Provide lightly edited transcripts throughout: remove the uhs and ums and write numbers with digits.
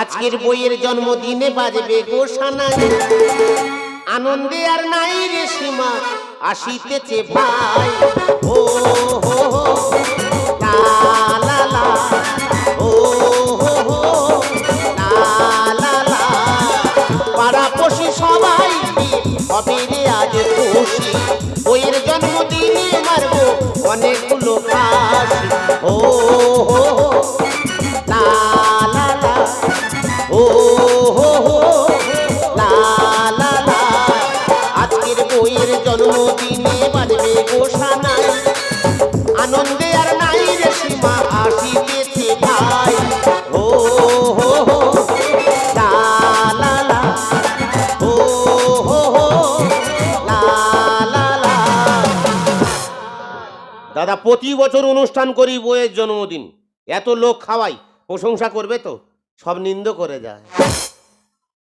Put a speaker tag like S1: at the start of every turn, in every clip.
S1: আজকের বইয়ের জন্মদিনে বাজবে গোসানাই, আনন্দে আর নাই রে সীমা, আসিতেছে ভাই। ও হো হো লা লা লা, ও হো হো লা লা লা, পাড়াপড়শি সবাই হবে রে আজ খুশি, বইয়ের জন্মদিনে মারবো অনেকগুলো ফাঁসি। ও হো হো লা লা লা, ও হো হো লা লা লা, আজকের বইয়ের জন্মদিনে বাজবে গোসানাই, আনন্দে আর নাই রে সীমা, আসিতেছে ভাই। ও হো হো লা লা লা, ও হো হো লা লা লা। দাদা প্রতি বছর অনুষ্ঠান করি বইয়ের জন্মদিন, এত লোক খাওয়াই, প্রশংসা করবে তো সব নিন্দ করে যায়।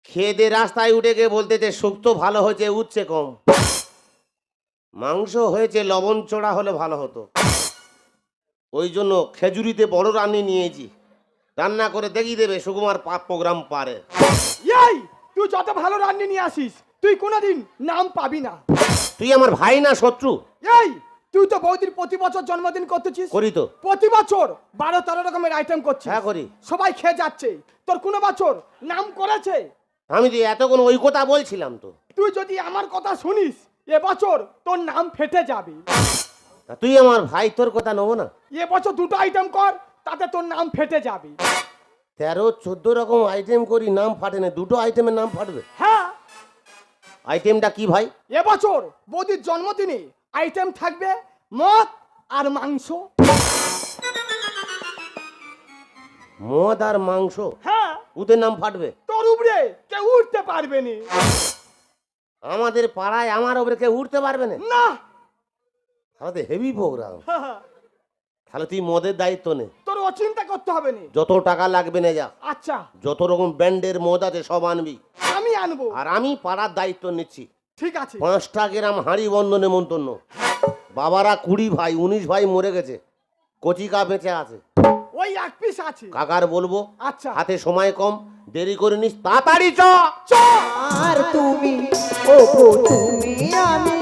S1: খেয়ে দিয়ে রাস্তায় উঠে গিয়ে বলতেছে শুক্তো ভালো হয়েছে, উঠছে কম, মাংস হয়েছে লবণ চড়া হলে ভালো হতো। ওই জন্য খেজুরিতে বড় রান্নি নিয়েছি, রান্না করে দেখিয়ে দেবে সুকুমার প্রোগ্রাম পারে।
S2: এই তুই যত ভালো রান্নি নিয়ে আসিস তুই কোনোদিন নাম পাবি না।
S1: তুই আমার ভাই না শত্রু?
S2: এই তুই তো বৌদির প্রতি বছর জন্মদিন করতেছিস।
S1: করি তো।
S2: প্রতি বছর 12-13 রকমের আইটেম করছিস।
S1: হ্যাঁ করি।
S2: সবাই খেয়ে যাচ্ছে, তোর কোনো বছর নাম করেছে?
S1: আমি যে এতক্ষণ ওই কথা বলছিলাম তো।
S2: তুই যদি আমার কথা শুনিস এবছর তোর নাম ফেটে যাবে।
S1: তা তুই আমার ভাই, তোর কথা নেবো না?
S2: এবছর 2টো আইটেম কর, তাতে তোর নাম ফেটে যাবে।
S1: 13-14 রকম আইটেম করি, নাম ফাটে না, 2টো আইটেমের নাম ফাটবে?
S2: হ্যাঁ।
S1: আইটেমটা কি ভাই?
S2: এবছর বৌদির জন্মদিনে আইটেম থাকবে মদ আর মাংস।
S1: মদ আর মাংস?
S2: হ্যাঁ।
S1: ওদের নাম ফাটবে?
S2: তোর উপরে কেউ উঠতে পারবে না।
S1: আমাদের পাড়ায় আমার উপরে কেউ উঠতে পারবে না?
S2: না।
S1: তাহলে হেভি প্রোগ্রাম। তাহলে তুই মদের দায়িত্ব নে।
S2: তোর অচিন্তা করতে হবে না।
S1: যত টাকা লাগবে না যা।
S2: আচ্ছা।
S1: যত রকম ব্র্যান্ডের মদ আছে সব আনবি।
S2: আমি আনবো।
S1: আর আমি পাড়ার দায়িত্ব নিচ্ছি।
S2: ঠিক আছে।
S1: 5টা গ্রাম হাঁড়ি বন্ধ নেমন্তন্ন। বাবারা 20 ভাই, 19 ভাই মরে গেছে, কচিকা বেঁচে আছে,
S2: ওই এক পিস আছে।
S1: কাকার বলবো
S2: আচ্ছা।
S1: হাতে সময় কম, দেরি করে নিস, তাড়াতাড়ি চ।
S3: আর তুমি ও গো তুমি আমি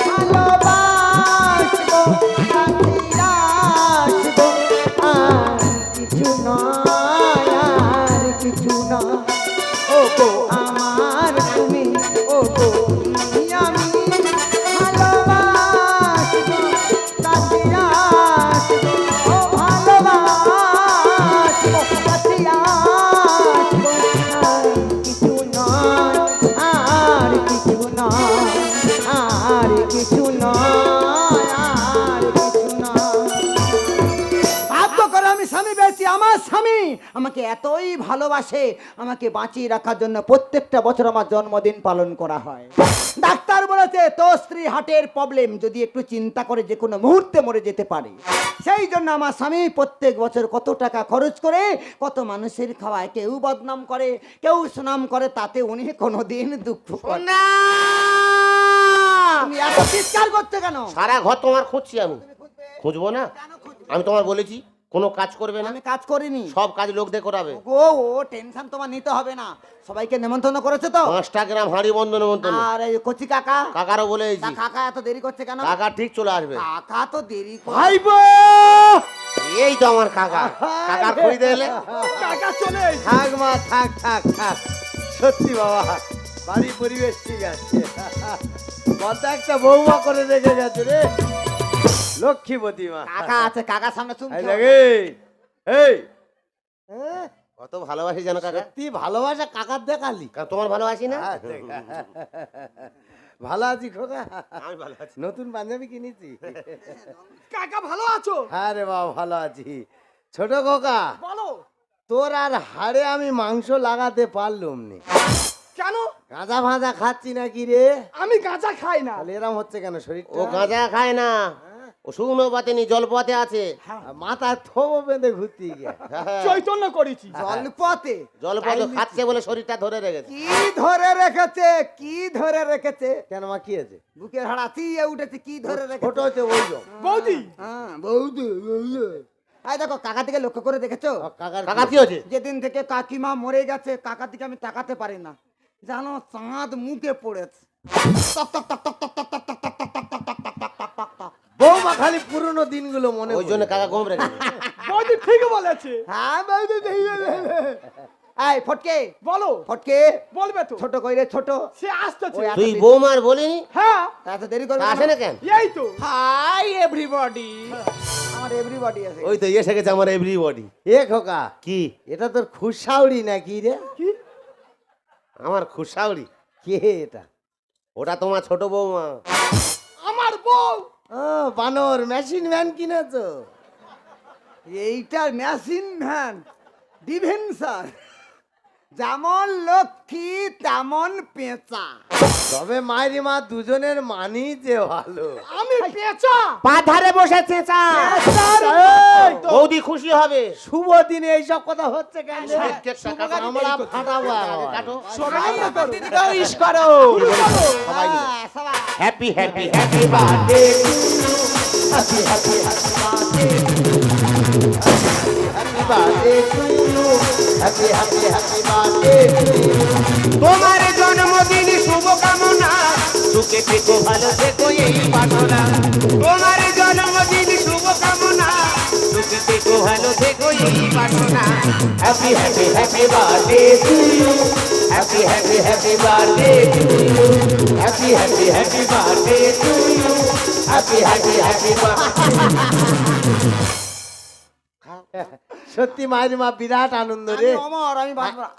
S3: ভালোবাসবো, সাথী আসবো, আর কিছু নয়, আর কিছু নয়। ও গো আমার তুমি, ও গো তুমি আমি ভালোবাসবো, সাথী আসবো, ও ভালোবাসবো, সাথী আসবো, আর কিছু নয়, আর কিছু নয়, আর কিছু নয়, আর কিছু নয়। ভাগ্য করে আমি স্বামী পেয়েছি। আমার স্বামী আমাকে এতই ভালোবাসে, আমাকে বাঁচিয়ে রাখার জন্য প্রত্যেকটা বছর আমার জন্মদিন পালন করা হয়। ডাক্তার বলেছে তোর স্ত্রী হার্টের প্রবলেম, যদি একটু চিন্তা করে যে কোনো মুহূর্তে মরে যেতে পারে। সেই জন্য আমার স্বামী প্রত্যেক বছর কত টাকা খরচ করে কত মানুষের খাওয়ায়, কেউ বদনাম করে, কেউ সুনাম করে, তাতে উনি কোনোদিন দুঃখ করে না। তুমি এত চিৎকার করতে কেন?
S1: সারা ঘর তোমার খুঁজছি আমি। খুঁজবো না? আমি তোমার বলেছি কোনো কাজ করবে না।
S3: আমি কাজ করিনি,
S1: সব কাজ লোক দিয়ে করাবে।
S3: ও ও টেনশন তোমার নিতে হবে না। সবাইকে নেমন্তন্ন করেছে তো?
S1: 5টা গ্রাম হাঁড়ি বন্ধ নেমন্তন্ন।
S3: আর এই কচি কাকা,
S1: কাকারও বলেছি।
S3: তা কাকা এত দেরি করছে কেন?
S1: কাকা ঠিক চলে আসবে।
S3: কাকা তো দেরি করে।
S2: ভাইবো,
S1: এই তো আমার কাকা। কাকার খড়ি দিলে
S2: কাকা চলে এসেছে।
S4: থাক মা, থাক থাক থাক। সত্যি বাবা, বাড়ির পরিবেশ ঠিক আছে। কত একটা বৌমা করে রেখে গেছে রে, লক্ষ্মীপতি মা।
S3: কাকা আছে, কাকার সামনে
S4: এই
S3: শুনছো?
S4: দেখ, এই
S1: কত ভালোবাসি জানো কাকা।
S4: সত্যি ভালোবাসা কাকার দেখালি।
S1: তোমার ভালোবাসি না?
S4: ভালো আছি খোকা,
S1: আমি ভালো আছি।
S4: নতুন পাঞ্জাবি কিনেছি।
S2: কাকা ভালো আছো?
S4: হ্যাঁ রে বাবা ভালো আছি। ছোট খোকা,
S2: বলো।
S4: তোর আর হাড়ে আমি মাংস লাগাতে পারলুম নি।
S2: কেন?
S4: গাঁজা ভাজা খাচ্ছি নাকি রে?
S2: আমি গাঁজা খাই না।
S4: তাহলে এরম হচ্ছে কেন শরীর?
S1: ও গাঁজা খায় না, ও শুকনো পাতে নি, জল পথে আছে।
S4: মাথায় থোবো বেঁধে ঘুরতে গিয়ে
S2: চৈতন্য করেছি।
S3: জলপথে
S1: জল পথে খাচ্ছে বলে শরীরটা ধরে রেখেছে।
S3: কি ধরে রেখেছে? কি ধরে রেখেছে?
S4: কেন মা কি আছে?
S3: বুকের হাড়া চিয়ে উঠেছে, কি ধরে
S4: ছোট
S3: রেখেছে?
S4: হচ্ছে ওই জন্য।
S2: বৌদি,
S3: হ্যাঁ বৌদি, এই দেখো কাকা দিকে লক্ষ্য করে দেখেছো?
S4: কাকার
S1: কাকা কি হয়েছে?
S3: যেদিন থেকে কাকিমা মরে গেছে কাকার দিকে আমি তাকাতে পারি না, জানো চাঁদ মুখে পড়েছে। টক টক টক টক টক টক টক টক টক টক টক টক টক টক টক টক টক।
S4: বৌমা খালি পুরনো দিনগুলো মনে
S1: ওই জন্য কাকা কম রেখেছে।
S2: বৌদি ঠিক বলেছে।
S3: হ্যাঁ বৌদি ঠিক বলেছে। এই ফটকে
S2: বলো।
S3: ফটকে
S2: বলবে তো।
S3: ছোট কইরে ছোট।
S2: সে আসতেছে।
S3: ওই
S1: তুই বৌমার বলিনি?
S2: হ্যাঁ
S3: এত দেরি করবে
S1: তা আসে না কেন?
S2: এই তো।
S3: Hi everybody. আমার এভরিবডি আছে।
S1: ওই তো এসে গেছে আমার এভরিবডি।
S4: এ খোকা,
S1: কি?
S4: এটা তোর খুশাউড়ি নাকি রে?
S2: কি?
S1: আমার খুশাউরি?
S4: কে এটা?
S1: ওটা তোমার ছোট বৌমা।
S2: আমার বউ।
S4: ও বানর মেশিন ভ্যান কিনেছো?
S3: এইটার মেশিন ভ্যান ডিভেন্সার, যেমন লক্ষ্মী তেমন পেঁচা।
S4: তবে মায়ের মা দুজনের মানি যে ভালো।
S2: আমি পেঁচা।
S1: পা ধারে বসে চেঁচা।
S4: এই তো,
S1: বৌদি খুশি হবে।
S4: শুভ দিনে এইসব কথা হচ্ছে কেন রে? আমরা ফাটাবো এখন।
S1: কাটো।
S2: সবাই করো।
S3: ইস করো।
S1: সবাই মিলে।
S3: সবাই।
S1: Happy happy happy birthday.
S4: Happy happy happy birthday, happy birthday to you, happy happy happy birthday to you.
S1: তোমার জন্মদিন শুভকামনা, সুখে থেকো ভালো থেকো এই পাঠনা। তোমার জন্মদিন শুভকামনা, সুখে থেকো ভালো থেকো এই পাঠনা। Happy happy happy birthday to you, happy happy happy birthday to you, happy happy happy birthday to you, happy happy happy
S4: সত্যি মায়ের মা বিরাট আনন্দ রে।
S3: আমি অমর, আমি বাঁচবো না।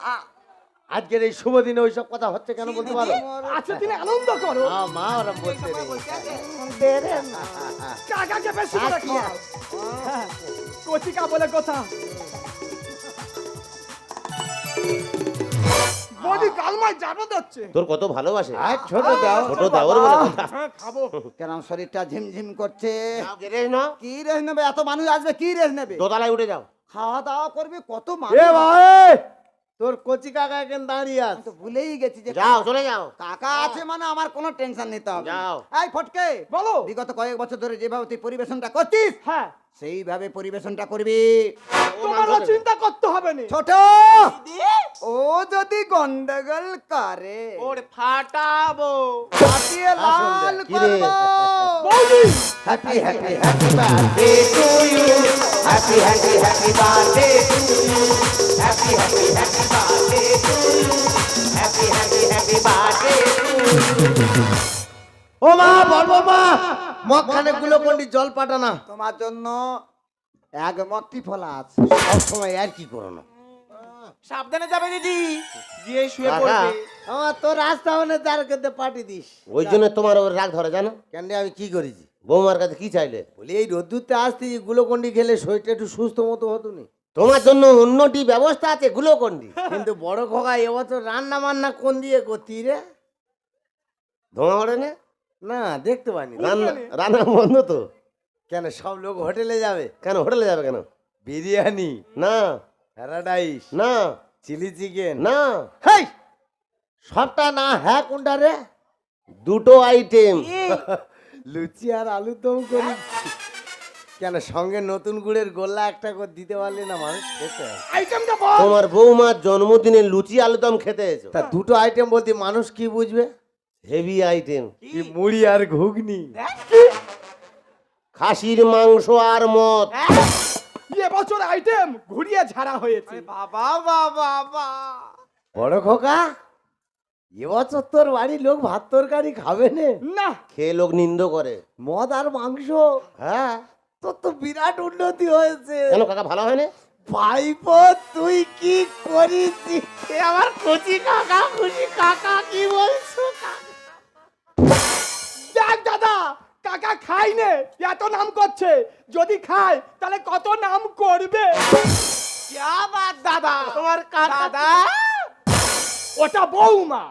S4: আজকের এই শুভ দিনে ওইসব কথা হচ্ছে কেন বলতে পারো?
S2: আচ্ছা তুমি আনন্দ করো।
S4: মা ওরা বলছে রে।
S3: বেরে না।
S2: কাকাকে বেশি করে খাও। কচিকা বলে কথা। বৌদি কালমায় যাবো যাচ্ছে।
S1: তোর কত ভালোবাসে।
S4: আর ছোট দাও,
S1: ছোট দেওর বলে কথা।
S2: হ্যাঁ খাবো।
S3: কেন শরীরটা ঝিমঝিম করছে?
S1: রেস না,
S3: কি রেস নেবে? এত মানুষ আসবে, কি রেস নেবে?
S1: দোতলায় উঠে যাও।
S3: খাওয়া দাওয়া করবে কত
S4: এ
S3: মানুষ।
S4: ভাই, তোর কচি কাকা এখন দাঁড়িয়ে
S3: আমি
S4: আছে।
S3: তো ভুলেই গেছি যে
S1: যাও, চলে যাও।
S3: কাকা আছে মানে আমার কোনো টেনশন নিতে হবে না।
S1: যাও।
S3: এই ফটকে
S2: বলো।
S3: বিগত কয়েক বছর ধরে যেভাবে তুই পরিবেশনটা করছিস
S2: হ্যাঁ
S3: সেইভাবে পরিবেশনটা করবি।
S2: তোমারও চিন্তা করতে হবে না।
S3: ছোট ও যদি গন্ডগোল করে
S2: ওরে ফাটাবো।
S3: ফাটিয়ে লাল
S1: কি রে?
S3: করবো।
S2: বৌদি
S4: happy happy happy birthday to you, happy happy happy birthday to you, happy happy happy birthday to you, happy happy happy birthday to you. ও মা, বলবো মা, মগখানে গুলোকন্ডি জল পাঠানা।
S3: তোমার জন্য এক মট্টি ফলা আছে।
S4: সব সময় আর কি করো না?
S2: সাবধানে যাবে দিদি, গিয়ে শুয়ে
S1: কাকা।
S2: পড়বে।
S4: আমার তোর রাস্তা মানে যার কাছে পাঠিয়ে দিস।
S1: ওই জন্য তোমার ওর রাগ ধরে জানো।
S4: কেন রে, আমি কি করেছি?
S1: বৌমার কাছে কি চাইলে?
S4: বলি এই রোদ্দুরতে আসতে গুলোকন্ডি খেলে শরীরটা একটু সুস্থ মতো হতো নি।
S1: তোমার জন্য উন্নতি ব্যবস্থা আছে গ্লুকন্ডি।
S4: কিন্তু বড় খোকা এবছর রান্না বান্না কোন দিয়ে করতি রে?
S1: ধোঁয়া ওড়ে না?
S4: না, দেখতে পাইনি।
S1: রান্না রান্না বন্ধ তো।
S4: কেন, সব লোক হোটেলে যাবে?
S1: কেন হোটেলে যাবে কেন?
S4: বিরিয়ানি,
S1: না
S4: প্যারাডাইস,
S1: না
S4: চিলি চিকেন।
S1: না,
S4: হেই, সবটা না, হ্যাঁ কোনটা রে?
S1: দুটো আইটেম।
S4: লুচি আর আলু দম করি। কেন, সঙ্গে নতুন গুড়ের গোল্লা একটা করে দিতে পারলে না মানুষ খেতে?
S2: আইটেমটা বল।
S1: তোমার বৌমার জন্মদিনে লুচি আলুদম খেতে এসো।
S4: তা দুটো আইটেম বলতে মানুষ কি বুঝবে?
S1: Heavy item.
S4: কি মুড়ি আর ঘুগনি?
S1: খাসির মাংস আর মদ।
S2: এবছর আইটেম ঘুরিয়ে ঝাড়া হয়েছে। বাবা বাবা বাবা।
S4: বড় খোকা, এবছর তোর বাড়ির লোক ভাত তরকারি খাবে নে?
S2: না
S1: খেয়ে লোক নিন্দ করে।
S4: মদ আর মাংস?
S1: হ্যাঁ,
S4: তোর তো বিরাট উন্নতি হয়েছে।
S1: কেন কাকা ভালো হয় না?
S4: ভাইপো, তুই কি করেছিস?
S1: আমার কচি কাকা, খুশি কাকা, কি বলছো?
S2: দেখ দাদা, কাকা খাই নে, এত নাম করছে। যদি খায় তাহলে কত নাম করবে। দাদা তোমার দাদা, ওটা বৌমা।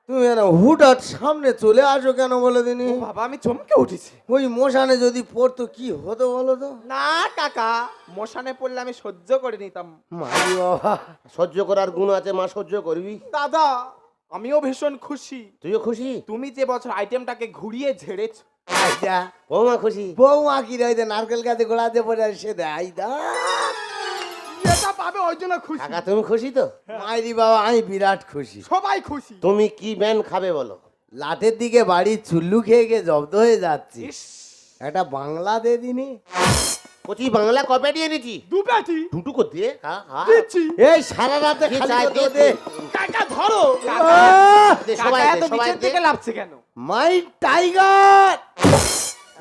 S4: তুমি কেন হুটহাট সামনে চলে আসো কেন বলে দিনি?
S2: বাবা আমি চমকে উঠেছি।
S4: ওই মশানে যদি পড়তো কি হতো বলো তো?
S2: না কাকা, মশানে পড়লে আমি সহ্য করে নিতাম।
S4: মারি বাবা,
S1: সহ্য করার গুণ আছে, মা সহ্য করবি।
S2: দাদা আমিও ভীষণ খুশি।
S1: তুইও খুশি?
S2: তুমি যে বছর আইটেমটাকে ঘুরিয়ে ঝেড়েছ।
S3: আইদা
S1: বৌমা খুশি?
S3: বৌমা কি রে ওই যে নারকেল গাছে গোড়াতে পড়ে সে দে আইদা
S2: এটা পাবে ওই জন্য খুশি।
S1: কাকা তুমি খুশি তো?
S3: মাইরি বাবা আমি বিরাট খুশি।
S2: সবাই খুশি।
S1: তুমি কি ব্যান খাবে বলো?
S3: লাটের দিকে বাড়ি চুল্লু খেয়ে গিয়ে জব্দ হয়ে যাচ্ছি, একটা বাংলা দে দিনি।
S1: কচি বাংলা কবে দিয়ে দিচ্ছি?
S2: দু পেটি
S1: দুটুকু দিয়ে
S2: দিচ্ছি।
S3: এই সারা রাতে
S1: কি
S3: খালি
S1: চাই
S3: তো
S1: দে,
S3: দে।
S2: কাকা ধরো।
S1: দে, সবাই
S5: কাকা
S1: দে,
S5: এত
S1: সবাই
S5: নিচের
S1: দে।
S5: থেকে লাফছে কেন?
S3: মাই টাইগার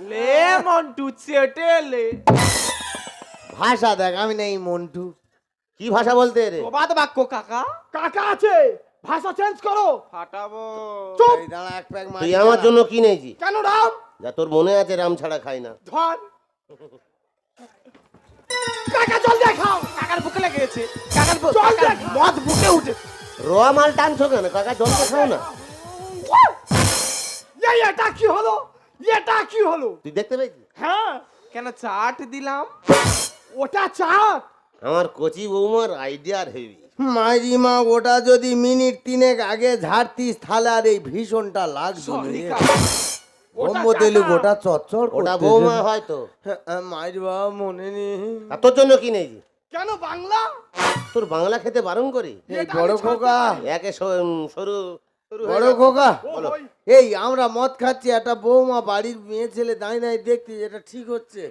S5: লে মন্টু চেটে লে।
S3: ভাষা দেখ আমি নেই মন্টু।
S1: কি ভাষা বলতে রে?
S5: প্রবাদ বাক্য কাকা।
S2: কাকা আছে, ভাষা চেঞ্জ করো।
S5: ফাটাবো।
S2: চুপ।
S3: এই দাঁড়া এক প্যাক
S1: তুই আমার জন্য কি নেছি?
S2: কেন রাম?
S1: যা তোর মনে আছে রাম ছাড়া খাই না।
S2: ধর। কাকা জল দেখাও।
S5: কাকার বুকে লেগে গেছে। কাকার
S2: জল
S5: কাকার
S2: দেখ।
S5: মদ বুকে উঠে।
S1: রোয়া মাল টানছো কেন কাকা? জল তো খাও না।
S2: এটা কি হলো? এটা কি হলো?
S1: তুই দেখতে পেয়েছিস?
S2: হ্যাঁ,
S5: কেন চাট দিলাম?
S2: ওটা চাট।
S1: আমার কচি বৌমার আইডিয়ার হেভি।
S3: মাইরি মা ওটা যদি মিনিট তিনেক আগে ঝাড়তিস তাহলে আর এই ভীষণটা লাগতো না
S5: সরি
S3: রে।
S5: কাকা।
S3: ব্রহ্মতেলু গোটা চচ্চড়
S1: ওটা
S3: করতেছে।
S1: বৌমা হয়তো।
S3: মাইরি বাবা মনে নেই।
S1: আর তোর জন্য কি নেছি?
S2: কেন বাংলা?
S1: তোর বাংলা খেতে বারণ করি?
S3: এই বড় খোকা,
S1: একে সরু সরু হয়ে
S3: বড়
S1: যাচ্ছে।
S3: খোকা,
S2: ও ওই
S3: এই আমরা মদ খাচ্ছি, একটা বৌমা বাড়ির মেয়ে ছেলে দাঁড়িয়ে দাঁড়িয়ে দেখছি, এটা ঠিক হচ্ছে?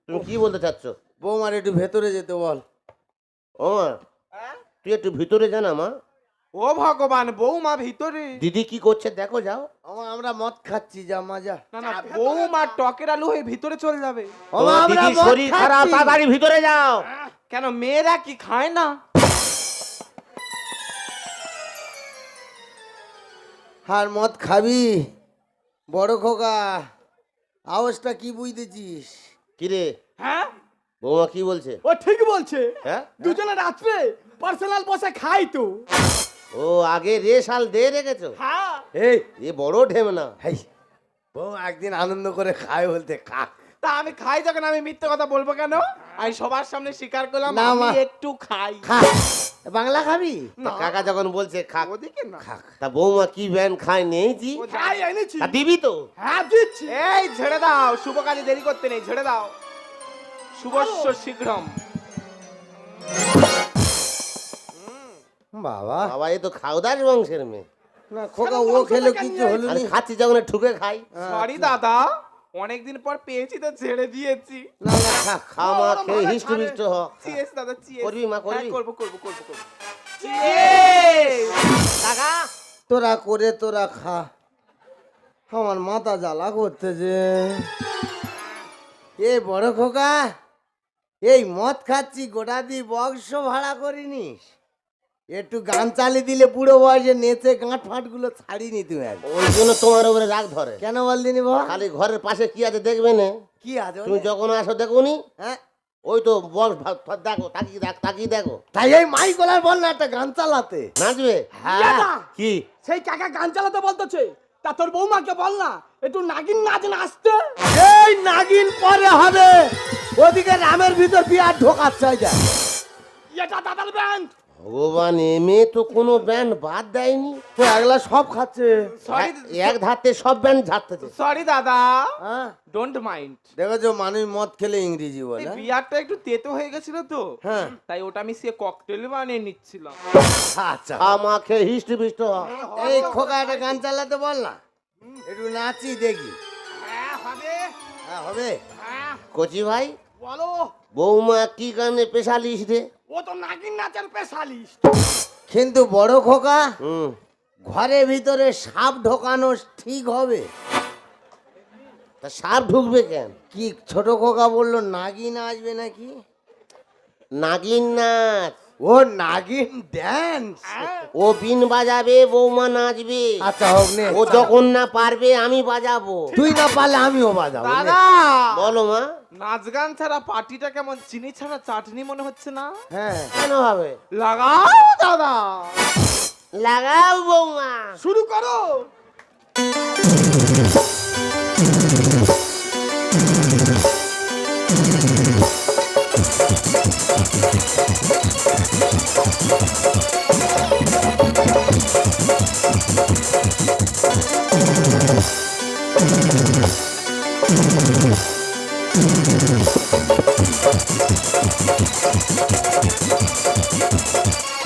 S1: তুমি কি বলতে চাচ্ছ?
S3: বৌমার একটু ভেতরে যেতে বল।
S1: ও মা, তুই একটু ভিতরে জানা মা।
S5: ও ভগবান, বৌমা ভিতরে।
S1: দিদি কি করছে দেখো, যাও।
S3: আমরা মদ খাচ্ছি, যা মজা।
S5: না না, বৌমা টকের আলু হয়ে ভিতরে চলে যাবে।
S3: আমরা
S1: দিদির
S3: মদ
S1: শরীর খারাপ,
S3: খাচ্ছি।
S1: তাড়াতাড়ি ভিতরে যাও।
S5: কেন মেয়েরা কি খায় না?
S3: আর মদ খাবি? বড় খোকা, আওয়াজটা কি বুঝতেছিস?
S1: কি রে
S2: হ্যাঁ,
S1: বৌমা কি বলছে?
S2: ও ঠিক বলছে।
S1: হ্যাঁ,
S2: দুজনে রাত্রে পার্সোনাল বসে খাই তো।
S1: ও আগে রে শাল দে রেখেছো?
S2: হ্যাঁ,
S3: এই
S1: এ বড় ঢেম না।
S3: হেই, বউ একদিন আনন্দ করে খায় বলতে খা।
S5: তা আমি খাই যখন আমি মিথ্যে কথা বলবো কেন? আমি সবার সামনে স্বীকার করলাম
S3: না,
S5: আমি
S3: মা।
S5: একটু খাই।
S3: খা, বাংলা খাবি?
S1: তা কাকা যখন বলছে খা,
S5: ওদিকে না।
S1: তা বৌমা কি ব্যান খায় নেইছি?
S5: ও
S2: খাই এনেছি।
S1: তা দিবি তো?
S2: হ্যাঁ দিচ্ছি।
S5: এই ছেড়ে দাও, শুভ কাজে দেরি করতে নেই, ছেড়ে দাও। শুভস্য শীঘ্রম।
S3: বাবা
S1: বাবা এ তো খাওদার বংশের মেয়ে।
S3: না খোকা, ও খেলো কিছু হলো
S1: আমি
S3: না।
S1: খাচ্ছি যখন ঠুকে খাই।
S5: সরি দাদা, অনেকদিন পর পেয়েছি তো ছেড়ে দিয়েছি।
S3: না না খা।
S1: খামা খেয়ে
S2: মারা
S1: হিষ্ট মিষ্ট হ।
S5: চিয়েস দাদা, চিয়েস।
S1: করবি মা, করবি?
S5: হ্যাঁ, করবো করবো করবো করবো। চিয়েস।
S1: কাকা
S3: তোরা করে তোরা খা, আমার মাথা জ্বালা করতেছে। এ বড় খোকা, এই মদ খাচ্ছি গোটা দিয়ে বক্স ভাড়া করিনিস? একটু গান চালিয়ে দিলে বুড়ো বয়সে নেচে গাঁট ফাট গুলো ছাড়িনি তুমি আর।
S1: ওই জন্য তোমার উপরে রাগ ধরে।
S3: কেন বলদিনি বাবা?
S1: খালি ঘরের পাশে কি আছে দেখবে না?
S3: কি আছে
S1: তুমি
S3: বলে?
S1: যখন আসো দেখুনি,
S3: হ্যাঁ,
S1: ওই তো বল দেখো, তাকিয়ে দেখো।
S3: তাই এই মাইক গলার বল না একটা গান চালাতে।
S1: নাচবে?
S2: ইয়াদা,
S1: কি
S2: সেই কাকা গান চালাতে বলতেছে। তা তোর বৌমাকে বল না একটু নাগিন নাচ নাচতে।
S3: এই নাগিন পরে হবে, ওদিকে রামের ভিতর বিয়ার ঢোকার চাই যায়।
S2: এটা দাদার ব্যান্ড।
S1: ভগবান, এমে তো কোনো ব্যান্ড বাদ দেয়নি।
S3: তো এগুলা সব খাচ্ছে।
S5: সরি
S1: এক ধারতে সব ব্যান্ড ঝাড়তেছে।
S5: সরি দাদা,
S3: হ্যাঁ,
S5: ডোন্ট মাইন্ড।
S3: দেখেছো মানুষ মদ খেলে ইংরেজি
S5: এই
S3: বলে।
S5: বিয়ারটা একটু তেতো হয়ে গেছিল তো,
S3: হ্যাঁ,
S5: তাই ওটা আমি সে ককটেল বানিয়ে নিচ্ছিলাম।
S3: আচ্ছা।
S1: খামা খেয়ে হিষ্ট মিষ্ট হ।
S3: এই খোকা একটা গান চালাতে বল না, একটু নাচি দেখি।
S2: হ্যাঁ হবে।
S3: হ্যাঁ হবে।
S2: হ্যাঁ
S1: কচি ভাই,
S2: বলো।
S1: বৌমা কি গানে পেশালিস রে?
S2: ও তো নাগিন নাচের স্পেশালিস্ট।
S3: কিন্তু বড় খোকা,
S1: হুম,
S3: ঘরের ভিতরে সাপ ঢোকানো ঠিক হবে?
S1: তা সাপ ঢুকবে কেন?
S3: কি ছোট খোকা বললো নাগিন আসবে নাকি?
S1: নাগিন নাচ।
S3: ও নাগিন ড্যান্স।
S1: ও বিন বাজাবে, বৌমা নাচবে।
S3: আচ্ছা হোক নে,
S1: ও যখন না পারবে আমি বাজাবো।
S3: তুই না পারলে আমিও বাজাবো নে।
S5: দাদা,
S1: বলো মা।
S5: নাচ গান ছাড়া পার্টিটা কেমন চিনি ছাড়া চাটনি মনে হচ্ছে না?
S3: হ্যাঁ,
S1: কেন হবে?
S5: লাগাও দাদা।
S1: লাগাও বৌমা।
S2: শুরু করো।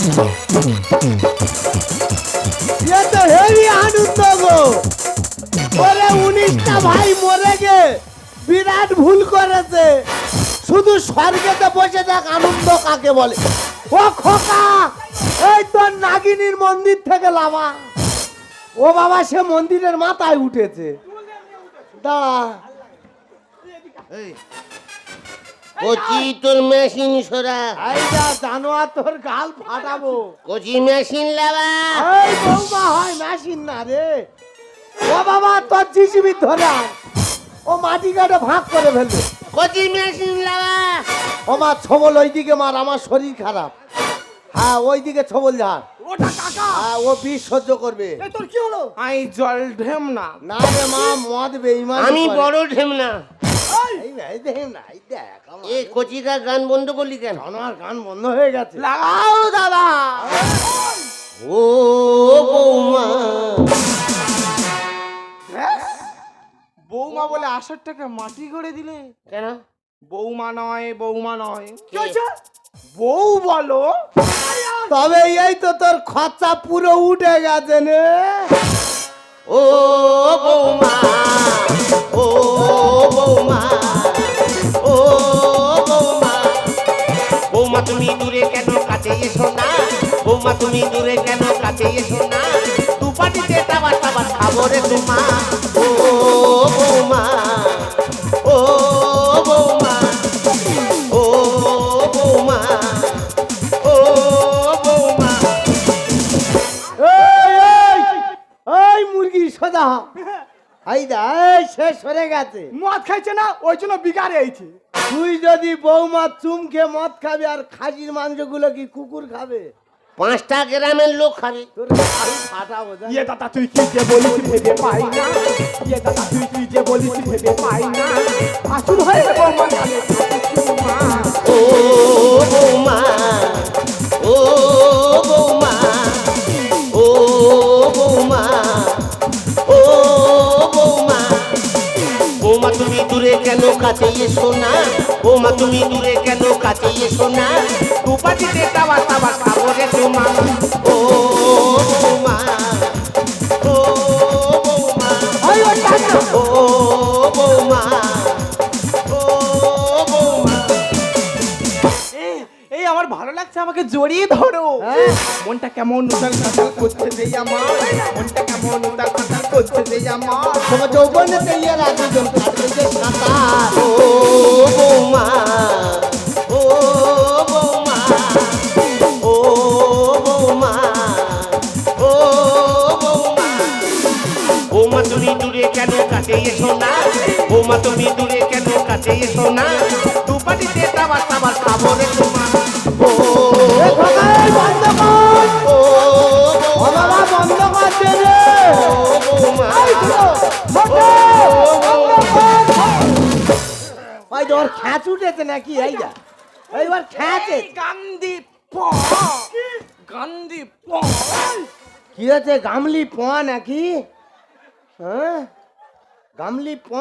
S3: এ তো হেভি আনন্দ গো। ওরে 19টা ভাই মরে গে বিরাট ভুল করেছে। শুধু স্বর্গেতে বসে দেখ আনন্দ কাকে বলে। ও খোকা, এই তোর নাগিনীর মন্দির থেকে লামা। ও বাবা, সে মন্দিরের মাথায় উঠেছে। দাঁড়া,
S1: কচি তোর মেশিন সরা,
S3: আইডা জানোয়ার, তোর গাল ফাটাবো।
S1: কচি মেশিন লাবা।
S3: এই বৌমা হয় মেশিন না রে। ও বাবা, তোর জিসিবি ধরে আন। ও মাটি কাটে ভাগ করে ফেলবে।
S1: কচি মেশিন লাবা।
S3: ও মা, ছবল ওইদিকে মার, আমার শরীর খারাপ। হ্যাঁ, ওইদিকে ছবল ঝাড়।
S2: ওটা কাকা।
S3: হ্যাঁ, ও বিষ সহ্য করবে।
S2: এই তোর কি হলো?
S5: আই জল ঢেম না।
S3: না রে মা, মদ বেইমান।
S1: আমি বড় ঢেমনা। এ কচিকা গান বন্ধ করলি কেন?
S3: আমার গান বন্ধ হয়ে গেছে।
S5: লাগাও দাদা।
S1: ও বৌমা,
S5: বৌমা বলে আসরটাকে মাটি করে দিলে।
S1: কেন?
S5: বৌমা নয়, বৌমা নয়,
S2: কি হয়েছে?
S5: বউ বলো।
S3: তবে এই তো তোর খরচা পুরো উঠে গেছে নে।
S1: ও বৌমা, ও বৌমা, ও বৌমা, বৌমা তুমি দূরে কেন কাছে এসো না? বৌমা তুমি দূরে কেন কাছে এসো না? দুপাটিতে টাবার টাবার খাবো রে তোমা। ও বৌমা, ও বৌমা, ও বৌমা, ও বৌমা।
S3: এই মুরগি সোজা হ। আইদা, এই শেষ হয়ে গেছে।
S2: মদ খাইছে না, ওই জন্য বিগারে এইছে।
S3: তুই যদি বৌমা চুমকে মদ খাবি, আর খাসির মাংসগুলো কি কুকুর খাবে?
S1: 5টা গ্রামের লোক খাবে।
S3: তোর আমি ফাটাবো জানিস?
S2: ইয়ে দাদা তুই কি যে বলিস ভেবে পাই না। ইয়ে দাদা তুই কি যে বলিস ভেবে পাই না। আসুন হয়ে যাবো মানে
S1: ও বৌমা, ও বৌমা, ও বৌমা, ও বৌমা, বৌমা তুমি দূরে কেন কাছে এসো না? বৌমা তুমি দূরে কেন কাছে এসো না? দুপাটিতে টাবার টাবার খাবো রে তোমা। ও বৌমা, ও বৌমা, ও বৌমা, ও বৌমা।
S5: এই আমার ভালো লাগছে, আমাকে জড়িয়ে ধরো।
S3: হ্যাঁ?
S5: মনটা কেমন উতাল পাতাল করছে যে আমার, মনটা কেমন উতাল পাতাল করছে যে আমার।
S3: তোমার যৌবনে তেলিয়ে রাখি জন কাটবে যে সাঁতার।
S1: ও বৌমা, ও বৌমা, ও বৌমা, ও বৌমা, বৌমা তুমি দূরে কেন কাছে এসো না? বৌমা তুমি দূরে কেন কাছে এসো না? দুপাটিতে টাবার টাবার খাবো রে তোমা। ও
S3: বন্ধ কর।
S1: ও
S3: ও বাবা, বন্ধ কর দে রে।
S1: বৌমা,
S3: ওই তোর খ্যাচ উঠেছে নাকি? এইটা এইবার খ্যাচে
S5: গান্ধী প গান্ধী প।
S3: কি হচ্ছে? গামলি প নাকি? হ্যাঁ, গামলি প।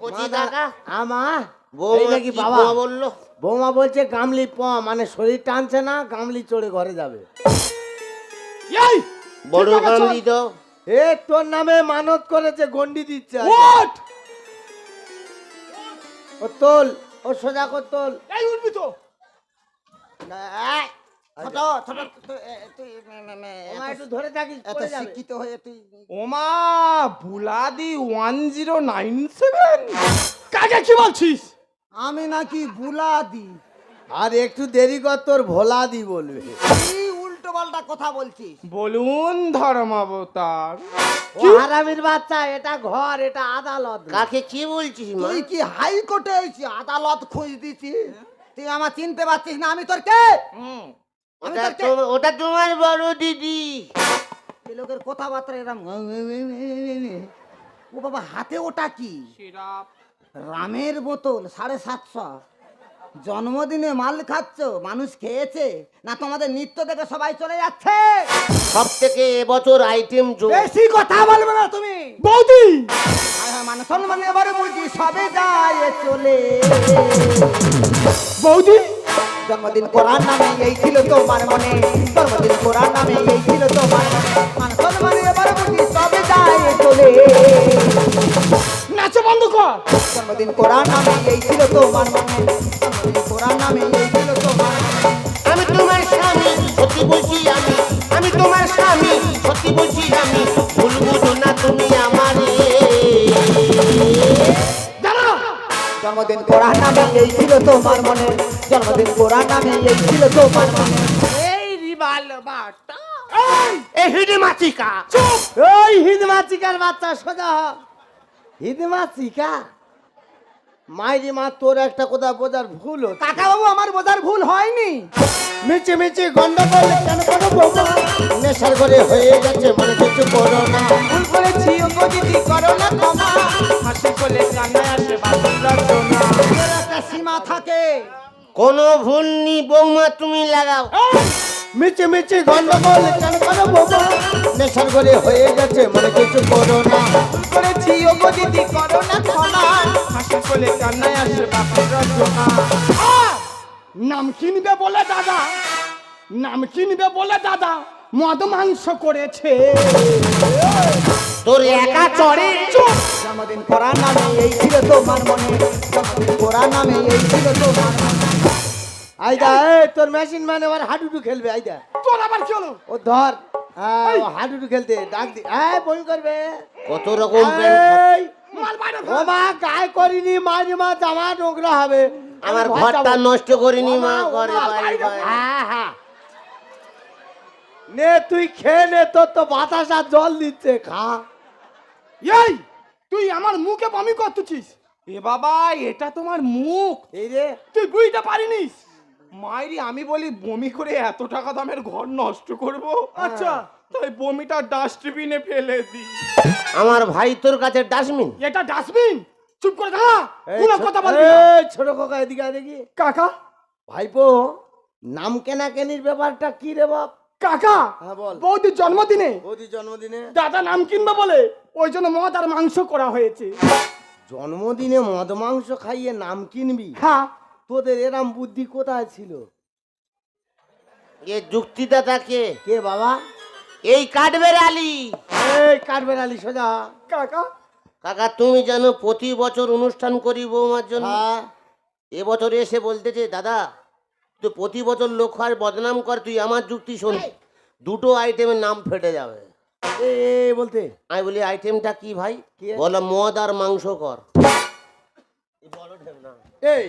S1: কচি কাকা,
S3: আমা এই
S1: বৌমা
S3: নাকি
S1: কি
S3: বাবা?
S1: বৌমা বললো?
S3: বৌমা বলছে গামলি প, মানে শরীর টানছে না, গামলি চড়ে ঘরে যাবে।
S2: এই
S1: বড়
S2: ঠিক আছে,
S1: গামলি তো।
S3: এ তোর নামে মানত করেছে, গন্ডি দিচ্ছে।
S2: ওঠ।
S3: ও তোল, ও সোজা কর তোল।
S2: এই উঠবি তো।
S3: ওমা, একটু ধরে থাকিস, পড়ে যাবে।
S5: ওমা বুলাদি 1097।
S2: কাকে কি বলছিস?
S6: আমি নাকি বুলাদি?
S3: আর একটু দেরি কর, তোর ভোলা দি বলবে।
S6: কি উল্টো পাল্টা কথা বলছিস?
S5: বলুন ধর্মাবতার।
S3: ও হারামির বাচ্চা, এটা ঘর, এটা আদালত।
S1: কাকে কি বলছিস মা?
S6: তুই কি হাইকোর্টে এসেছি আদালত খোঁজ দিছি? তুই আমার চিনতে পারছিস না? আমি তোর কে? আমি
S1: ওটা
S6: তোর কে?
S1: ওটা তোমার বড় দিদি।
S6: এই লোকের কথাবার্তা এরকম। ও বাবা, হাতে ওটা কি?
S5: সিরাপ।
S6: রামের বোতল 750। জন্মদিনে মাল খাচ্ছ, মানুষ খেয়েছে না? তোমাদের নৃত্য দেখে সবাই চলে যাচ্ছে।
S1: সব থেকে এবছর আইটেম জোর।
S6: বেশি কথা বলবে না তুমি।
S2: বৌদি
S6: মানে সম্মান এবারে বুঝি সবে যায় চলে।
S2: বৌদি
S3: জন্মদিন কোরআন নামে এই ছিল তোমার মনে, জন্মদিন কোরআন নামে এই ছিল তোমার মনে, মান সম্মান এবার বুঝি সবে যায় চলে।
S2: নাচো বন্ধ কর।
S3: জন্মদিন কোরআন নামে এই ছিল তোমার মনে, জন্মদিন কোরআন নামে এই ছিল তোমার মনে।
S1: আমি তোমার স্বামী সত্যি বলছি আমি, আমি তোমার স্বামী সত্যি বলছি আমি, ভুল বুঝো না তুমি আমারে।
S2: দাঁড়া।
S3: জন্মদিন কোরআন নামে এই ছিল তোমার মনে, জন্মদিন কোরআন নামে এই ছিল তোমার মনে।
S5: এই রিবাল বাটা
S1: এ হিডে মাচিকা
S6: ওই হিদমাচিকার বাচ্চা সোজা হ। হিদমাচিকা মাইরি মা, তোর একটা কথা বোঝার ভুল হচ্ছে।
S2: কাকা বাবু আমার বোঝার ভুল হয়নি।
S6: মিচি মিচি গন্ডগোল কেন করো বাবা, নেশার করে হয়ে যাচ্ছে মনে কিছু করো না।
S5: ভুল করেছি ওগো দিদি করো না ক্ষমা, হাসি কোলে কান্নায় আসে বাসুর রচনা।
S3: এর একটা সীমা থাকে।
S1: কোনো ভুল নি বৌমা তুমি লাগাও।
S6: মিচি মিচি গন্ডগোল কেন করো বাবা, নেশার করে হয়ে যাচ্ছে মনে কিছু করো না।
S5: ভুল করেছি ওগো দিদি করো না ক্ষমা, হাসি কোলে কান্নায় আসে বাসুর রচনা।
S2: নাম কিনবে বলে দাদা, নাম কিনবে বলে দাদা মদ মাংস করেছে।
S1: তোর একা চড়ে
S3: জন্মদিন কোরআন নামে এই ছিল তোমার মনে, জন্মদিন কোরআন নামে এই ছিল তোমার মনে।
S6: আইদা এই তোর মেশিন মানে আবার হাডুডু খেলবে। আইদা
S2: তোর আবার কি হলো?
S6: ও ধর, হ্যাঁ, ও হাডুডু খেলতে ডাক দি। এই বই করবে
S1: কত রকম প্যান্ট
S6: এই
S2: মাল বাইরে
S6: ও মা গায়ে করিনি, মারি মা জামা নোংরা হবে।
S1: আমার
S6: ঘর
S1: ঘরটা
S6: যাবো।
S1: নষ্ট করিনি মা,
S6: ও
S1: ঘরে
S6: মা,
S1: বাড়ি
S6: বাইরে।
S1: বাড়ি।
S6: হ্যাঁ হ্যাঁ নে তুই খেয়ে নে, তোর তো বাতাস আর জল দিচ্ছে, খা।
S2: এই তুই আমার মুখে বমি করতেছিস।
S5: এ বাবা এটা তোমার মুখ।
S6: এই রে
S2: তুই বুঝতে পারিনিস?
S5: মাইরি আমি বলি বমি করে এত টাকা দামের ঘর নষ্ট করব,
S2: আচ্ছা
S5: তাই বমিটা ডাস্টবিনে ফেলে দিই।
S1: আমার ভাই তোর কাছে ডাস্টবিন।
S2: এটা ডাস্টবিন। চুপ করে দাঁড়া,
S6: এই
S2: কোনো
S6: ছো-
S2: কথা বলবি না।
S6: এই ছোট কাকা এদিকে আয় দেখি।
S2: কাকা
S6: ভাইপো নাম কেনাকেনির ব্যাপারটা কি রে বাপ?
S2: কাকা
S6: হ্যাঁ বল।
S2: বৌদির জন্মদিনে
S6: বৌদি জন্মদিনে,
S2: দাদা নাম কিনবে বলে ওই জন্য মদ আর মাংস করা হয়েছে।
S6: জন্মদিনে মদ মাংস খাইয়ে নাম কিনবি?
S2: হ্যাঁ
S6: তোদের এরম বুদ্ধি কোথায় ছিল?
S1: এ যুক্তিদাতা কে?
S6: কে বাবা?
S1: এই কাঠবের আলী।
S6: এই কাঠবের আলী সোজা হ।
S2: কাকা
S1: কাকা তুমি জানো প্রতি বছর অনুষ্ঠান করি বৌমার জন্য।
S6: হ্যাঁ।
S1: এবছর এসে বলতেছে দাদা তুই প্রতি বছর লোক আর বদনাম কর, তুই আমার যুক্তি শোন, দুটো আইটেমের নাম ফেটে যাবে।
S6: এই বলতে
S1: আমি বলি আইটেমটা কি ভাই?
S6: কি?
S1: বলো মদ আর মাংস কর।
S6: এই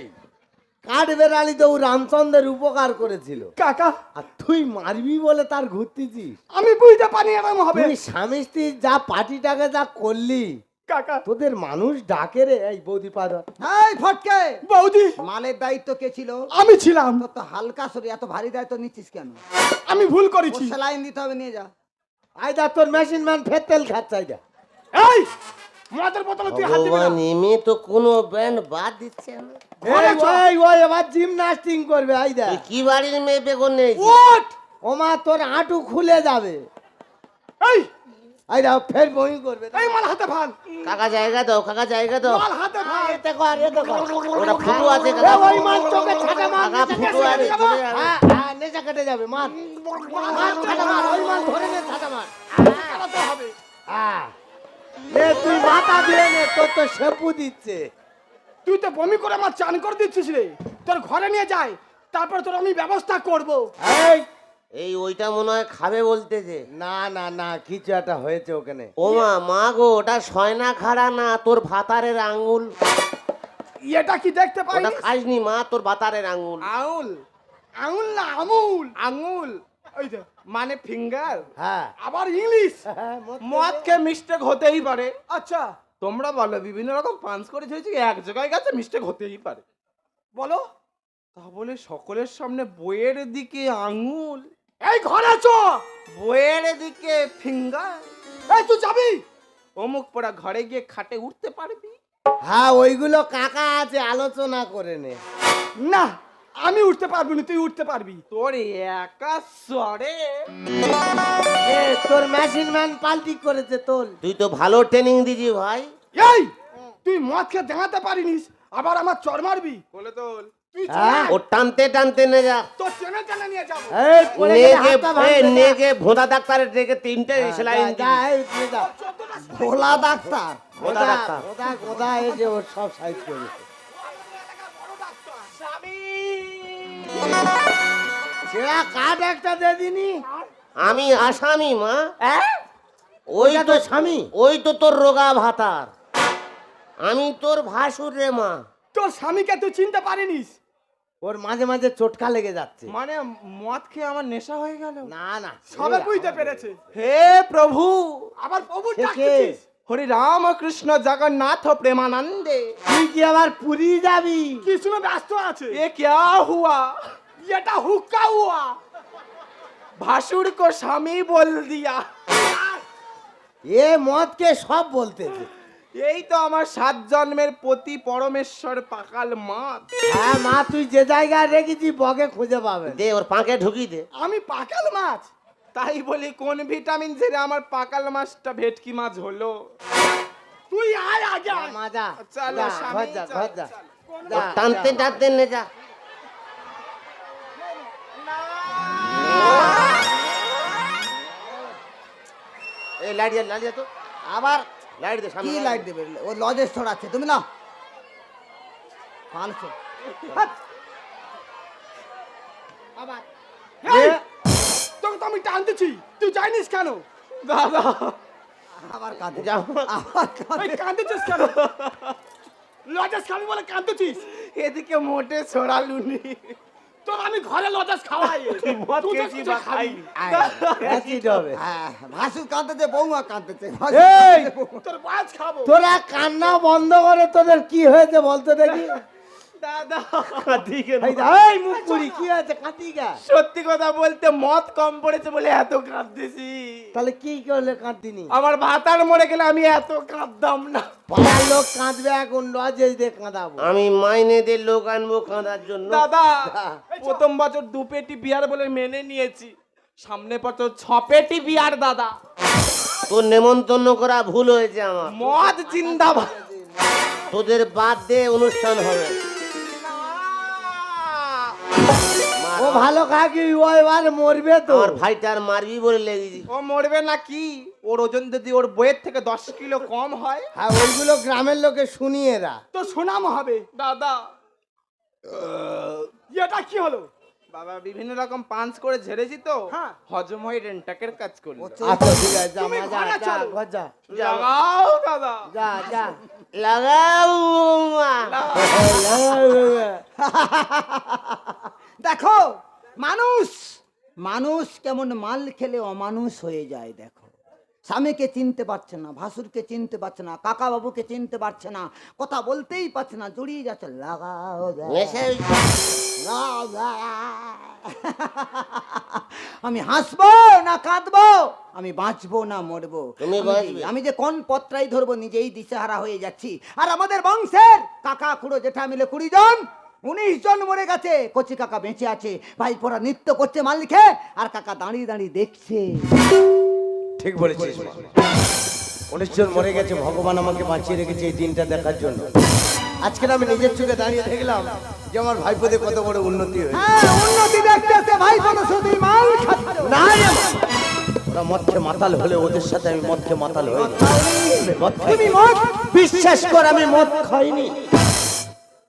S6: কাঠবের আলী তো ও রামচন্দ্রের উপকার করেছিল,
S2: কাকা
S6: আর তুই মারবি বলে তার ঘুরতেছিস।
S2: আমি বুঝতে পারি এরকম হবে।
S6: তুই স্বামী স্ত্রী যা পার্টিটাকে যা করলি,
S2: কাকা
S6: তোদের মানুষ ডাকে রে। এই বৌদি পাদর
S3: এই ফটকে,
S2: বৌদি
S3: মালের দায়িত্ব কে ছিল?
S2: আমি ছিলাম।
S3: তোর তো হালকা শরীর, এত ভারী দায়িত্ব নিচ্ছিস কেন?
S2: আমি ভুল
S3: ও
S2: করেছি।
S3: সেলাইন দিতে হবে, নিয়ে যা।
S6: আইদা তোর মেশিন ম্যান ফের তেল খাচ্ছে। আইদা
S2: এই মদের বোতলে তুই হাত দিবি না।
S1: ভগবান এমে তো কোনো ব্যান্ড বাদ দিচ্ছে না।
S6: এই ওই ওই এবার জিমনাস্টিং করবে। আইদা
S1: তুই কি বাড়ির মেয়ে বেগুন নেই?
S2: ওঠ
S6: ওমা তোর হাঁটু খুলে যাবে।
S2: এই
S6: আইদা ফের বই করবে।
S2: এই মাল হাতে ভাল,
S1: কাকা জায়গা দাও, কাকা জায়গা দাও।
S2: মাল হাতে ভাল।
S6: দেখো আর দেখো
S1: ওটা ফুটো আছে কাকা।
S6: ওই মাল চোখে ছাটা মার।
S1: কাকা ফুটো আছে চলে যাবে।
S6: হ্যাঁ হ্যাঁ নেশা কেটে যাবে। মার মার ছাটা মার, ওই মাল ধরে নে ছাটা মার।
S2: চালাতে হবে।
S6: হ্যাঁ নে তুই মাথা দিয়ে নে, তোর তো শেপু দিচ্ছে।
S2: তুই তো বমি করে আমার চান করে দিচ্ছিস রে। তোর ঘরে নিয়ে যাই, তারপর তোর আমি ব্যবস্থা করব।
S6: এই
S1: এই ওইটা মনে হয় খাবে বলতেছে।
S6: না না না, কিছু একটা হয়েছে ওখানে।
S1: ও মা, মা গো ওটা সয়না খাড়া না, তোর ভাতারের আঙ্গুল।
S2: এটা কি দেখতে
S1: ওটা
S2: পাইনি?
S1: খাসনি মা, তোর ভাতারের আঙ্গুল।
S5: আঙুল
S2: আঙুল না আমুল।
S5: আঙুল
S2: ওই যে
S5: মানে ফিঙ্গার।
S6: হ্যাঁ
S2: আবার ইংলিশ।
S6: হ্যাঁ,
S5: মদ খেয়ে মিস্টেক হতেই পারে।
S2: আচ্ছা
S5: তোমরা বলো বিভিন্ন রকম পাঞ্চ করে হয়েছে, এক জায়গায় গেছে মিস্টেক হতেই পারে।
S2: বলো।
S5: তাহলে সকলের সামনে বইয়ের দিকে আঙুল,
S2: এই ঘরে চো।
S5: বইয়ের দিকে ফিঙ্গার।
S2: এই তুই যাবি?
S5: অমুক পড়া ঘরে গিয়ে খাটে উঠতে পারবি?
S6: হ্যাঁ ওইগুলো কাকা আছে, আলোচনা করে নে।
S2: না আমি উঠতে পারবি না, তুই উঠতে পারবি।
S5: তোর একা সরে
S6: এ তোর মেশিন ম্যান পাল্টি করেছে তোল।
S1: তুই তো ভালো ট্রেনিং দিছি ভাই।
S2: এই তুই মদ খেয়ে দেখাতে পারিনিস, আবার আমার চর মারবি।
S5: বলে তোল।
S2: তুই চল।
S1: ও টানতে টানতে নে যা
S2: তো টেনে টেনে নিয়ে যাবো।
S3: এই পড়ে গেলে
S1: নেগে
S3: হাতটা ভাঙবে না।
S1: নেগে ভোঁদা ডাক্তারের ডেকে 3টে সেলাইন
S3: যা, যা, এই তুই যা।
S6: ভোলা ডাক্তার
S1: ভোঁদা ডাক্তার
S3: ওদা ওদা এই যে ওর সব সাইজ করে সেরা কাঠ একটা দে দিনি
S1: আমি আসামি মা
S3: হ্যাঁ
S1: ওই
S3: ওইটা
S1: তো
S3: তো স্বামী
S1: ওই তো তোর রোগা ভাতার আমি তোর ভাসুর রে মা
S2: তোর স্বামীকে তুই চিনতে পারিনিস?
S3: ওর মাঝে মাঝে চোটকা লেগে যাচ্ছে
S5: মানে মদ খেয়ে আমার নেশা হয়ে গেল।
S3: না না
S2: সবে বুঝতে পেরেছে।
S5: হে প্রভু,
S2: আবার প্রভু
S3: সে কে?
S2: ডাকছিস?
S5: হরি রাম কৃষ্ণ জগন্নাথ প্রেমানন্দে।
S3: তুই কি আবার পুরী যাবি
S2: কৃষ্ণ ব্যস্ত আছে।
S5: ये क्या हुआ?
S2: এটা হুক্কা হুয়া।
S5: भासुर को स्वामी बोल दिया।
S3: এ মদকে সব বলতেছে
S5: এই তো আমার 7 জন্মের পতি পরমেশ্বর পাকাল মাত।
S3: হ্যাঁ মা তুই যে জায়গায় রেখেছি বগে খুঁজে পাবে
S1: দে ওর পাকে ঢুকি দে
S2: আমি পাকাল মাছ।
S5: তাই বলি কোন ভিটামিন ছেড়ে আমার পাকাল মাছটা ভেটকি মাছ হলো?
S2: তুই আয় আগে আয়।
S3: মা যা
S5: চলো,
S3: যা,
S5: স্বামী,
S3: ঘর যা
S5: চলো,
S3: ঘর যা
S5: চলো।
S3: যা,
S1: ওর টানতে
S3: যা।
S1: টানতে নে যা এই লাইট জ্বালিয়ে তো
S6: আবার
S1: লাইট দে
S6: কি
S1: সামনে
S6: লাইট দেবে? ও লজের ছড়াচ্ছে, তুমি না ফালছো।
S2: এই, তোকে তো আমি টানতেছি, তুই জানিস কেন?
S5: দাদা
S6: আবার কাঁদে,
S1: যাও
S6: আবার কাঁদে।
S2: এই কাঁদতেছিস কেন? লজেস খাবি বলে কাঁদতেছিস?
S5: এদিকে মোটে ছড়ালুনি।
S2: তোর আমি ঘরে লজেস খাওয়াই। তুই তো কিছু খাইনি।
S6: আয়,
S3: অ্যাসিড হবে
S6: হ্যাঁ, ভাসুর কাঁদতেছে, বৌমা কাঁদতেছে।
S3: এই!
S2: তোর মাছ খাবো।
S3: তোরা কান্না বন্ধ করে তোদের কি হয়েছে বলতো দেখি
S5: দাদা
S3: এই দা, এই মুখ পুরি কি হয়েছে কাঁদি গা
S5: সত্যি কথা বলতে মদ কম পড়েছে বলে এত কাঁদতেছি।
S3: তাহলে কি করলে কাঁদিনি
S5: আমার ভাতার মরে গেলে আমি এত কাঁদতাম না।
S3: পাড়ার লোক কাঁদবে এখন লজে দিয়ে কাঁদাবো
S1: আমি মাইনে দিয়ে লোক আনবো কাঁদার জন্য
S5: দাদা প্রথম বছর 2 পেটি বিয়ার বলে মেনে নিয়েছি, সামনে বছর 6 পেটি বিয়ার। দাদা
S1: তোর নেমন্তন্ন করা ভুল হয়েছে আমার
S5: মদ জিন্দাবাদ।
S1: তোদের বাদ দিয়ে অনুষ্ঠান হবে
S3: ও ভালো কাকি ও এবার মরবে তো
S1: আমার ভাইটার মারবি বলে লেগেছি
S5: ও মরবে না কি? ওর ওজন যদি ওর বইয়ের থেকে 10 কিলো কম হয়।
S3: হ্যাঁ ওইগুলো গ্রামের লোকে শুনিয়ে এরা
S2: তো সুনাম হবে।
S5: দাদা
S2: এটা কি হলো?
S5: বাবা বিভিন্ন রকম পাঞ্চ করে ঝেড়েছি তো,
S2: হ্যাঁ।
S5: হজম হয়ে রেন্টাকের কাজ করলো।
S3: আচ্ছা ঠিক আছে যা
S2: তুমি
S3: মা, যা
S2: ঘরে
S3: যা
S2: চলো।
S3: ঘর যা
S5: লাগাও দাদা।
S3: যা যা
S1: লাগাও মা।
S6: দেখো মানুষ, মানুষ কেমন মাল খেলে অমানুষ হয়ে যায়। দেখো স্বামীকে চিনতে পারছে না, ভাসুরকে চিনতে পারছে না, কাকা বাবুকে চিনতে পারছে না, কথা বলতেই পারছে না, জড়িয়ে যাচ্ছে। লাগাও দাও,
S1: নেশা
S6: লাগাও দাও। আমি হাসবো না কাঁদবো, আমি বাঁচবো না মরবো,
S1: তুমি
S6: আমি
S1: বাঁচবে।
S6: যে- আমি যে কোন পত্রাই ধরবো নিজেই দিশেহারা হয়ে যাচ্ছি। আর আমাদের বংশের কাকা খুড়ো জেঠা মিলে 20 জন, 19 জন মরে গেছে, কচি কাকা বেঁচে আছে, ভাই পোড়া নৃত্য করছে মাল লিখে, আর কাকা দাঁড়িয়ে দাঁড়িয়ে দেখছে।
S3: ঠিক বলেছিস 19 জন মরে গেছে, ভগবান আমাকে বাঁচিয়ে রেখেছে এই দিনটা দেখার জন্য। আজকে আমি নিজের চোখে দাঁড়িয়ে দেখলাম যে আমার ভাইপোদের কত বড় উন্নতি হয়েছে।
S6: হ্যাঁ উন্নতি দেখতেছে, ভাই পোড়া শুধু মাল খাচ্ছে।
S3: না রে, ওরা মদ খেয়ে মাতাল হলে ওদের সাথে আমি মদ খেয়ে মাতাল হই মদ খাই।
S6: তুমি মদ
S3: বিশ্বাস কর আমি মদ খাইনি।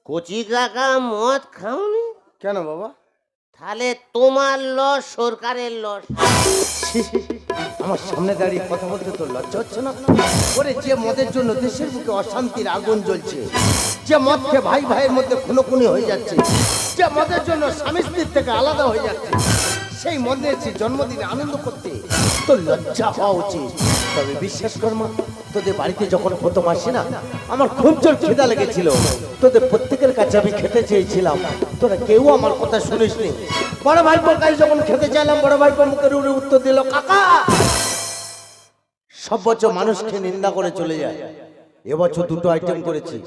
S1: কচি কাকা মদ খাওনি
S3: কেন বাবা?
S1: তাহলে তোমার লস সরকারের লস
S3: আমার সামনে দাঁড়িয়ে কথা বলতে তোর লজ্জা হচ্ছে না? ওরে যে মদের জন্য দেশের বুকে অশান্তির আগুন জ্বলছে, যে মদ খেয়ে ভাই ভাইয়ের মধ্যে খুনোখুনি হয়ে যাচ্ছে, যে মদের জন্য স্বামী স্ত্রীর থেকে আলাদা হয়ে যাচ্ছে, সেই মদের যে জন্মদিনে আনন্দ করতে তোর লজ্জা হওয়া উচিত। তবে বিশ্বাস কর মা, তোদের বাড়িতে যখন প্রথম আসি না আমার খুব জোর খিদা লেগেছিল। তোদের প্রত্যেকের কাছে আমি খেতে চেয়েছিলাম, তোরা কেউ আমার কথা শুনিসনি। বড় ভাইপোর কাছে যখন খেতে চাইলাম, বড় ভাইপো মুখের উপরে উত্তর দিল কাকা। সব বছর মানুষকে নিন্দা করে চলে যায়, এবছর 2টো আইটেম করেছি,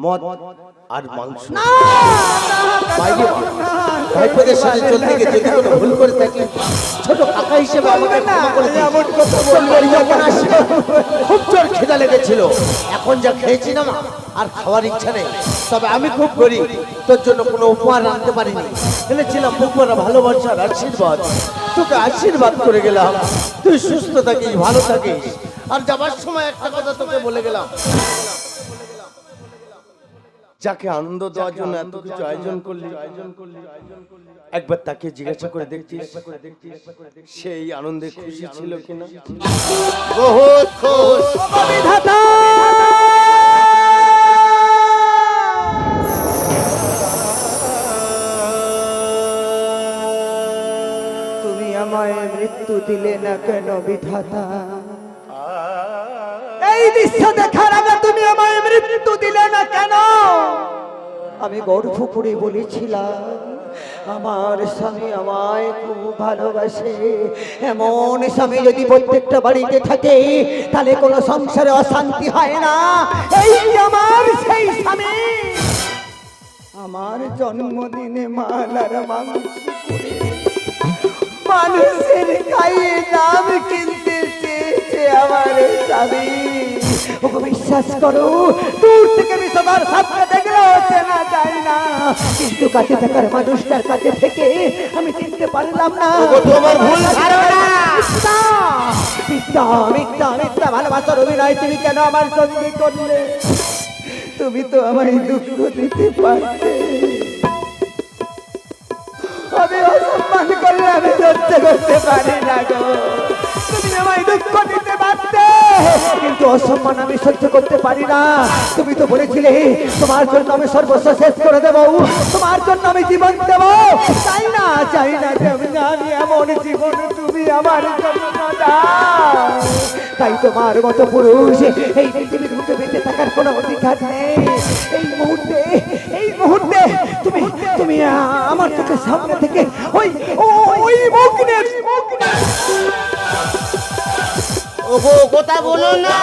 S3: মদ আর মাংস। বাইরে ভাইপোদের সাথে চলতে গিয়ে যদি কোনো ভুল করে থাকি, ছোট কাকা হিসেবে আমাকে ক্ষমা করে দিন। যখন আসি, খুব জোর খিদা
S4: লেগেছিল, এখন যা খেয়েছি না মা, আর খাওয়ার ইচ্ছা নেই। তবে আমি খুব গরিব, তোর জন্য কোনো উপহার আনতে পারিনি। এনেছিলাম বুক ভরা ভালোবাসার আশীর্বাদ, তোকে আশীর্বাদ করে গেলাম তুই সুস্থ থাকিস, ভালো থাকিস। আর যাবার সময় একটা কথা তোকে বলে গেলাম, যাকে আনন্দ দেওয়ার জন্য এত কিছু আয়োজন করলি, একবার তাকে জিজ্ঞাসা করে দেখছিস সেই আনন্দে খুশি ছিল কিনা।
S1: বহুত খুশ।
S6: বিধাতা তুমি আমায় মৃত্যু দিলে না কেন বিধাতা? এই দৃশ্য দেখার আগে তুমি আমায় মৃত্যু দিলে না কেন? আমি গর্ব করে বলেছিলাম আমার স্বামী আমায় খুব ভালোবাসে। এমন স্বামী যদি প্রত্যেকটা বাড়িতে থাকে তাহলে কোনো সংসারে অশান্তি হয় না। এই আমার সেই স্বামী আমার জন্মদিনে মালার মাংস করে মানুষের গায়ে দাম কিনতে চেয়েছে আমার স্বামী। ওকে বিশ্বাস করো, দূর থেকে বিষধর সাপকে দেখলেও চেনা যায় না, কিন্তু কাছে থাকার মানুষটার কাছে থেকে আমি চিনতে পারলাম না।
S1: তোমার ভুল ধারণা।
S6: মিথ্যা মিথ্যা মিথ্যা ভালোবাসার অভিনয় তুমি কেন আমার সঙ্গে করলে? তুমি তো আমায় দুঃখ দিতে পারতে। আমি অসম্মান করলে আমি সহ্য করতে পারি না গো। তুমি আমায় দুঃখ দিতে পারতে, কিন্তু অসম্মান আমি সহ্য করতে পারি না। তুমি তো বলেছিলে তোমার জন্য আমি সর্বস্ব শেষ করে দেবো, তোমার জন্য আমি জীবন দেব। চাই না চাই না আমি এমন জীবন তুমি আমার জন্য দাও। তাই তোমার মতো পুরুষ এই পৃথিবীর মুখে বেঁচে থাকার কোনো অধিকার নেই। এই মুহূর্তে তুমি তুমি আমার চোখের সামনে থেকে ওই ওই মুখ নিয়ে
S1: ওগো কথা বলো না,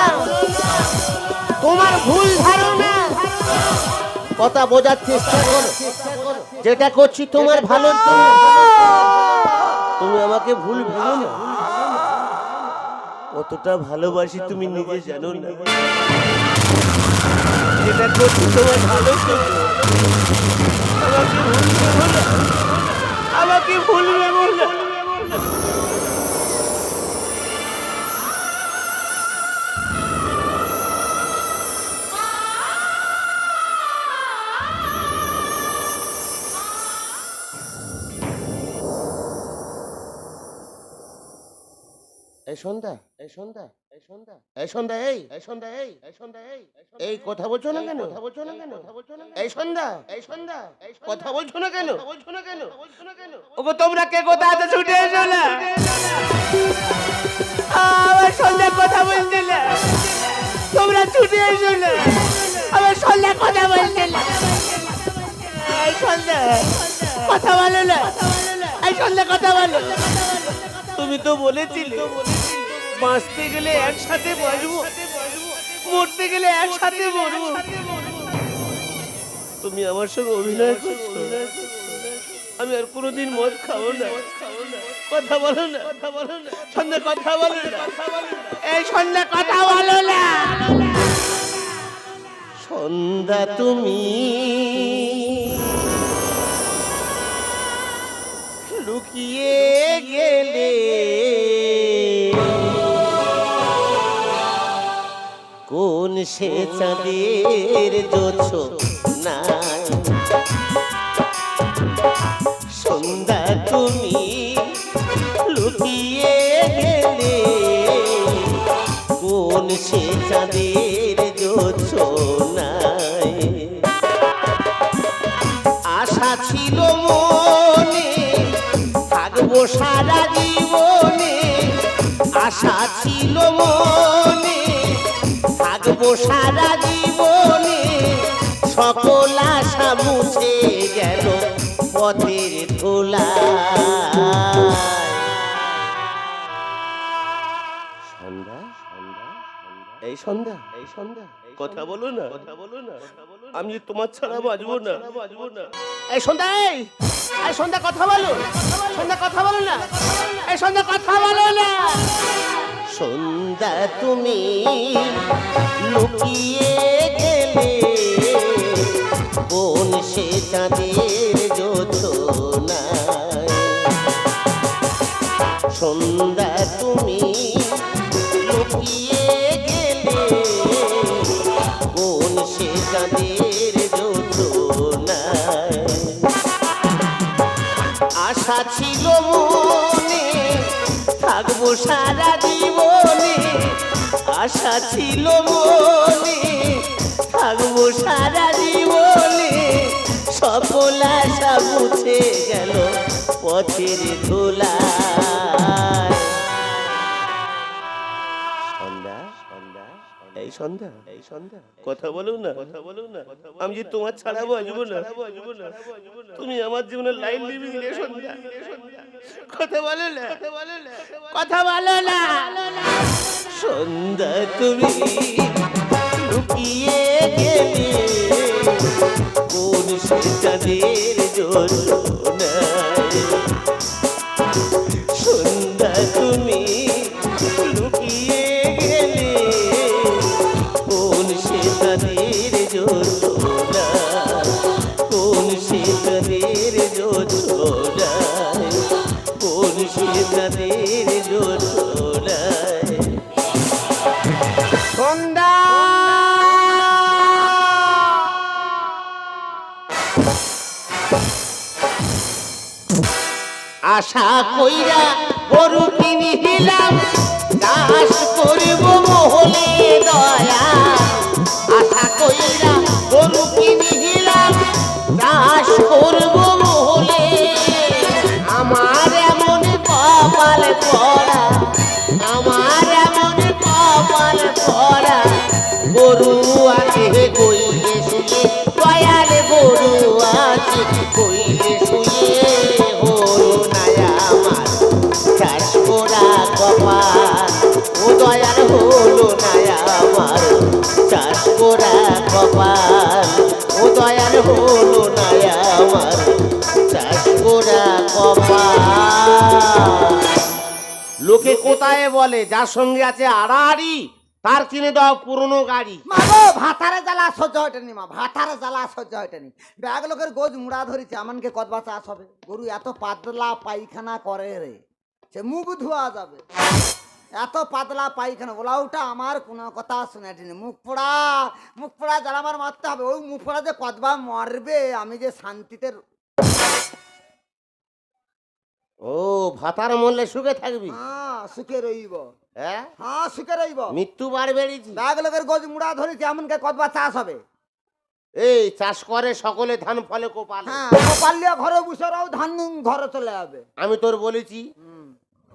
S1: তোমার ভুল ধারণা। কথা বোঝার চেষ্টা করো, যেটা করছি তোমার ভালোর জন্য। তুমি আমাকে ভুল ভেবো না, কতটা ভালোবাসি তুমি নিজে জানো না। যেটা করছি তোমার ভালোর জন্য। আমাকে ভুল ভেবো না। এই সন্ধ্যা, এই সন্ধ্যা, এই সন্ধ্যা, এই সন্ধ্যা, এই সন্ধ্যা, এই সন্ধ্যা, এই কথা বলছো না কেন? কথা বলছো না কেন? এই সন্ধ্যা, এই সন্ধ্যা, কথা বলছো না কেন? বলছো না কেন? ওগো তোমরা কে কোথা আছে ছুটে এসো না। আমার সন্ধ্যা কথা বলছিলে, তোমরা ছুটে এসো না। আমার সন্ধ্যা কথা বলছিলে। এই সন্ধ্যা কথা বলো না, এই সন্ধ্যা কথা বলো। তুমি তো বলেছিলে বাঁচতে গেলে একসাথে বাঁচবো, মরতে গেলে একসাথে মরবো। তুমি আমার সঙ্গে অভিনয় করছো। আমি আর কোনোদিন মদ খাবো না। কথা বলো না, কথা বলো না, সন্ধ্যা কথা বলো না। এই সন্ধ্যা কথা বলো না। সন্ধ্যা তুমি লুকিয়ে গেলে কোন সে চাঁদের জোছো না। সন্ধ্যা তুমি লুকিয়ে গেলে কোন সে চাঁদের জোছো নাই। আশা ছিল মনে থাকবো সারা জীবনে, আশা ছিল মনে থাকবো সারা জীবনে। সকল আশা মুছে গেল পথের ধুলায়। সন্ধ্যা, সন্ধ্যা, এই সন্ধ্যা, এই সন্ধ্যা কথা বলো না, কথা বলো না। আমি যে তোমার ছাড়া বাঁচবো না, বাঁচবো না। এই সন্ধ্যা, এই সন্ধ্যা কথা বলো, সন্ধ্যা কথা বলো না, এই সন্ধ্যা কথা বলো না। সন্ধ্যা তুমি লুকিয়ে গেলে কোন সে চাঁদের যোছনায়। সন্ধ্যা তুমি লুকিয়ে গেলে কোন সে চাঁদের যোছনায়। আশা ছিল মনে থাকবো সারা জীবনে, আশা ছিল মনে থাকবো সারা জীবনে, সকল আশা মুছে গেল পথের ধুলায়। সন্ধ্যা সন্ধ্যা এই সন্ধ্যা এই সন্ধ্যা কথা বলো না, কথা বলো না, আমি যে তোমার ছাড়া বাঁচবো না, তুমি আমার জীবনের লাইন লিভিং রে সন্ধ্যা। কথা বলো না, কথা বলো না। সন্ধ্যা তুমি লুকিয়ে গেলে কোন সে চাঁদের যোছনায়। সন্ধ্যা তুমি লুকিয়ে গেলে কোন সে চাঁদের যোছনায়, কোন সে চাঁদের যোছনায়, কোন সে চাঁদের যোছনায়।
S6: সন্ধ্যা
S1: আশা কইরা গরু কিনিলাম, চাষ করব মহলে দয়া। আশা কইরা গরু কিনিলাম, চাষ করব মহলে। আমার এমন কপাল পড়া, আমার এমন কপাল পড়া, গরু আছে কইলে শুয়ে, দয়াল গরু আছে কইলে শুয়ে। হলো না আমার চাষ করা কপাল, ও দয়াল হলো না আমার চাষ করা কপাল, ও দয়াল হলো না আমার চাষ করা কপাল। লোকে কোথায় বলে যার সঙ্গে আছে আড়াআড়ি তার কিনে দাও পুরনো গাড়ি।
S6: মাগো ভাতারে জ্বালা সহ্য হয়নি মা, ভাতারে জ্বালা সহ্য হয়নি। ব্যাগ লোকের গোজ মুড়া ধরেছে, আমানকে কতবা চাষ হবে? গরু এত পাতলা পায়খানা করে রে, সে মুখ ধোয়া যাবে। এত পাতলা পায়খানা বলা, ওটা আমার কোনো কথা শুনেনি। মুখ পোড়া জ্বালা আমার মারতে হবে। ওই মুখ পোড়া যে কতবা মরবে, আমি যে শান্তিতে।
S1: ও ভাতার মরলে সুখে থাকবি?
S6: হ্যাঁ সুখে রইব,
S1: হ্যাঁ
S6: হ্যাঁ সুখে রইব।
S1: মৃত্যু বার বেড়েছি।
S6: ব্যাগ লোকের গোজ মুড়া ধরেছে, এমনকে কতবা চাষ হবে?
S1: এই চাষ করে সকলে ধান ফলে কোপালে।
S6: হ্যাঁ পারলে ঘরে বসেরাও ধান ঘরে চলে যাবে।
S1: আমি তোর বলেছি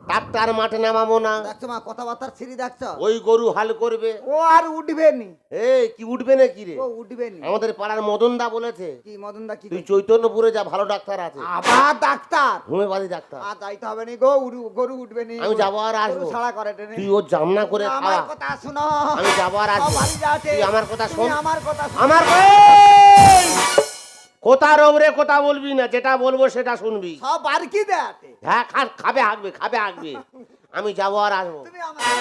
S1: ট্রাক্টর মাঠে নামাবো না।
S6: দেখছো মা কথাবার্তার ছিঁড়ি দেখছো?
S1: ওই গরু হাল করবে,
S6: ও আর উঠবে নি।
S1: এই কি উঠবে না কি রে?
S6: ও উঠবে নি।
S1: আমাদের পাড়ার মদন দা বলেছে
S6: কি মদন দা কি?
S1: তুই চৈতন্যপুরে যা, ভালো ডাক্তার আছে,
S6: আবার ডাক্তার?
S1: Homeopathy doctor.
S6: আর যাইতে হবে নি গো, গরু উঠবে নি।
S1: আমি যাবো আর আসবো।
S6: গরু ছাড়া করে টেনে।
S1: তুই ওর জামনা করে
S6: আমার
S1: খাওয়া।
S6: কথা শুনো।
S1: আমি যাবো আর আসবো।
S6: সব বাড়ি যাচ্ছে।
S1: তুই আমার কথা শোন।
S6: তুমি আমার কথা শোনো।
S1: আমার কোথা রোবরে কথা বলবি না, যেটা বলবো সেটা শুনবি।
S6: সব বার কি দেয়াতে?
S1: হ্যাঁ খাবে হাঁকবে, খাবে হাঁকবে। আমি যাবো আর আসবো।
S6: তুমি আমার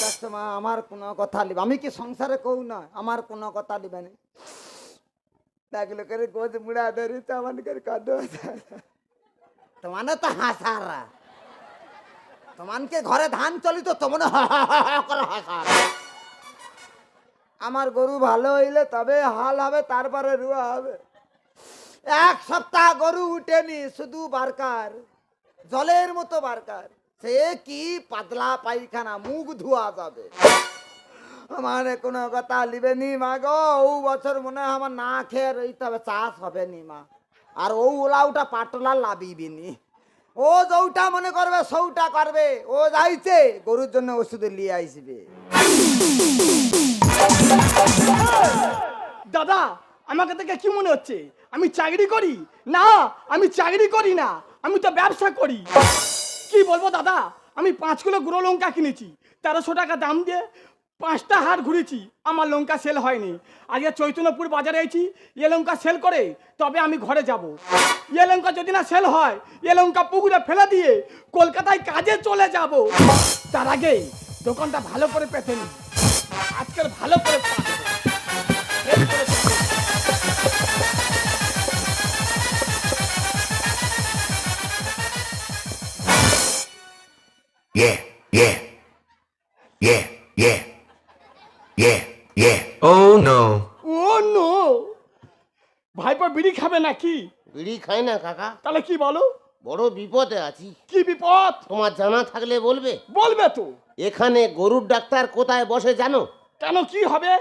S6: দেখছো মা, আমার কোনো কথা লিবে, আমি কি সংসারে কৌ না, আমার কোনো কথা লিবে না। দেখ লোকের গোজ মুড়া ধরেছে, আমাদের কাঁদো। তোমার তো হাসারা, তোমাকে ঘরে ধান চলিত, তোমার করে হাসারা। আমার গরু ভালো হইলে তবে হাল হবে, তারপরে রুয়া হবে। এক সপ্তাহ গরু উঠেনি, শুধু বারকার, জলের মতো বারকার। সে কি পাতলা পায়খানা, মুখ ধোয়া যাবে। আমার কোনো কথা লিবে নি মা গো। ও বছর মনে হয় আমার না খেয়ে রইতে হবে, চাষ হবে নি মা। আর ও ওলাউটা পাটলা লাভিবি নি। ও যৌটা মনে করবে সৌটা করবে। ও যাইছে গরুর জন্য ওষুধ নিয়ে আসবে।
S2: দাদা আমাকে দেখে কি মনে হচ্ছে আমি চাকরি করি? না আমি চাকরি করি না, আমি তো ব্যবসা করি। কি বলবো দাদা, আমি 5 কিলো গুঁড়ো লঙ্কা কিনেছি, 1300 টাকা দাম দিয়ে 5টা হাট ঘুরেছি, আমার লঙ্কা সেল হয়নি। আজকে চৈতন্যপুর বাজারে এসেছি, এ লঙ্কা সেল করে তবে আমি ঘরে যাব। এ লঙ্কা যদি না সেল হয়, এ লঙ্কা পুকুরে ফেলে দিয়ে কলকাতায় কাজে চলে যাব। তার আগে দোকানটা ভালো করে পেতে নি, আজকের ভালো করে পাতবো। বেশ করে পাতবো।
S4: Yeah, yeah, yeah, yeah, yeah, yeah. Oh no.
S2: ও নো, ভাইপো বিড়ি খাবে নাকি?
S1: বিড়ি খাই না কাকা,
S2: তাহলে কি বলো?
S1: বড় বিপদে আছি।
S2: কি বিপদ?
S1: তোমার জানা থাকলে বলবে।
S2: বলবে তো।
S1: এখানে গরুর ডাক্তার কোথায় বসে জানো?
S2: কেন, কি হবে?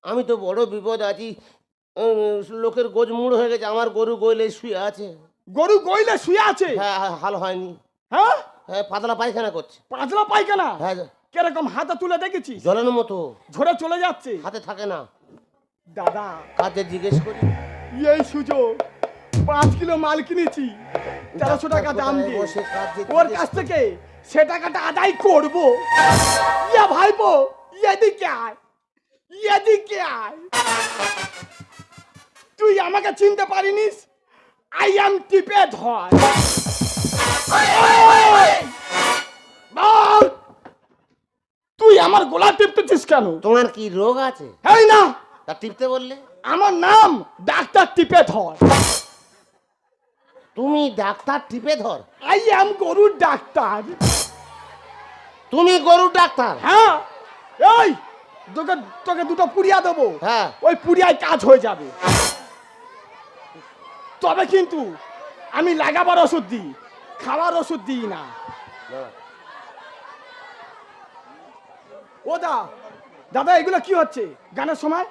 S1: আমি তো বড় বিপদ আছি। লোকের গোজমুড় হয়ে গেছে, আমার গরু গইলে শুয়ে আছে।
S2: গরু গইলে শুয়ে আছে?
S1: হ্যাঁ, হাল হয়নি।
S2: হ্যাঁ,
S1: হ্যাঁ, পাতলা পায়খানা করছে।
S2: পাতলা পায়খানা?
S1: হ্যাঁ,
S2: কিরকম হাতে তুলে দেখেছিস?
S1: জলের মতো
S2: ঝরে চলে যাচ্ছে।
S1: হাতে থাকে না।
S2: দাদা,
S1: কাজে জিজ্ঞেস করি।
S2: এই সুযোগ, 5 কিলো মাল কিনেছি, 1300 টাকা দাম
S1: কোথায়
S2: দিয়ে।
S1: বসে কাজে
S2: ওর
S1: জিজ্ঞেস
S2: কাছ থেকে সে টাকাটা আদায় করব। ইয়া ভাইপো, এদিকে আয়, এদিকে আয়। তুই আমাকে চিনতে পারিনিস? আই অ্যাম টিপে ধর। বল, তুই আমার গলা টিপতেছিস কেন?
S1: তোমার কি রোগ আছে?
S2: এই না,
S1: তা টিপতে বললে?
S2: আমার নাম ডাক্তার টিপে ধর।
S1: তুমি ডাক্তার টিপে ধর?
S2: আই অ্যাম গরুর ডাক্তার।
S1: তুমি গরুর ডাক্তার?
S2: হ্যাঁ, এই তোকে তোকে দুটো পুড়িয়া দেবো।
S1: হ্যাঁ।
S2: ওই পুড়িয়ায় কাজ হয়ে যাবে। তবে কিন্তু আমি লাগাবার ওষুধ দিই, খাওয়ার ওষুধ দিই না। ও দাদা, এগুলো কি হচ্ছে গানের সময়?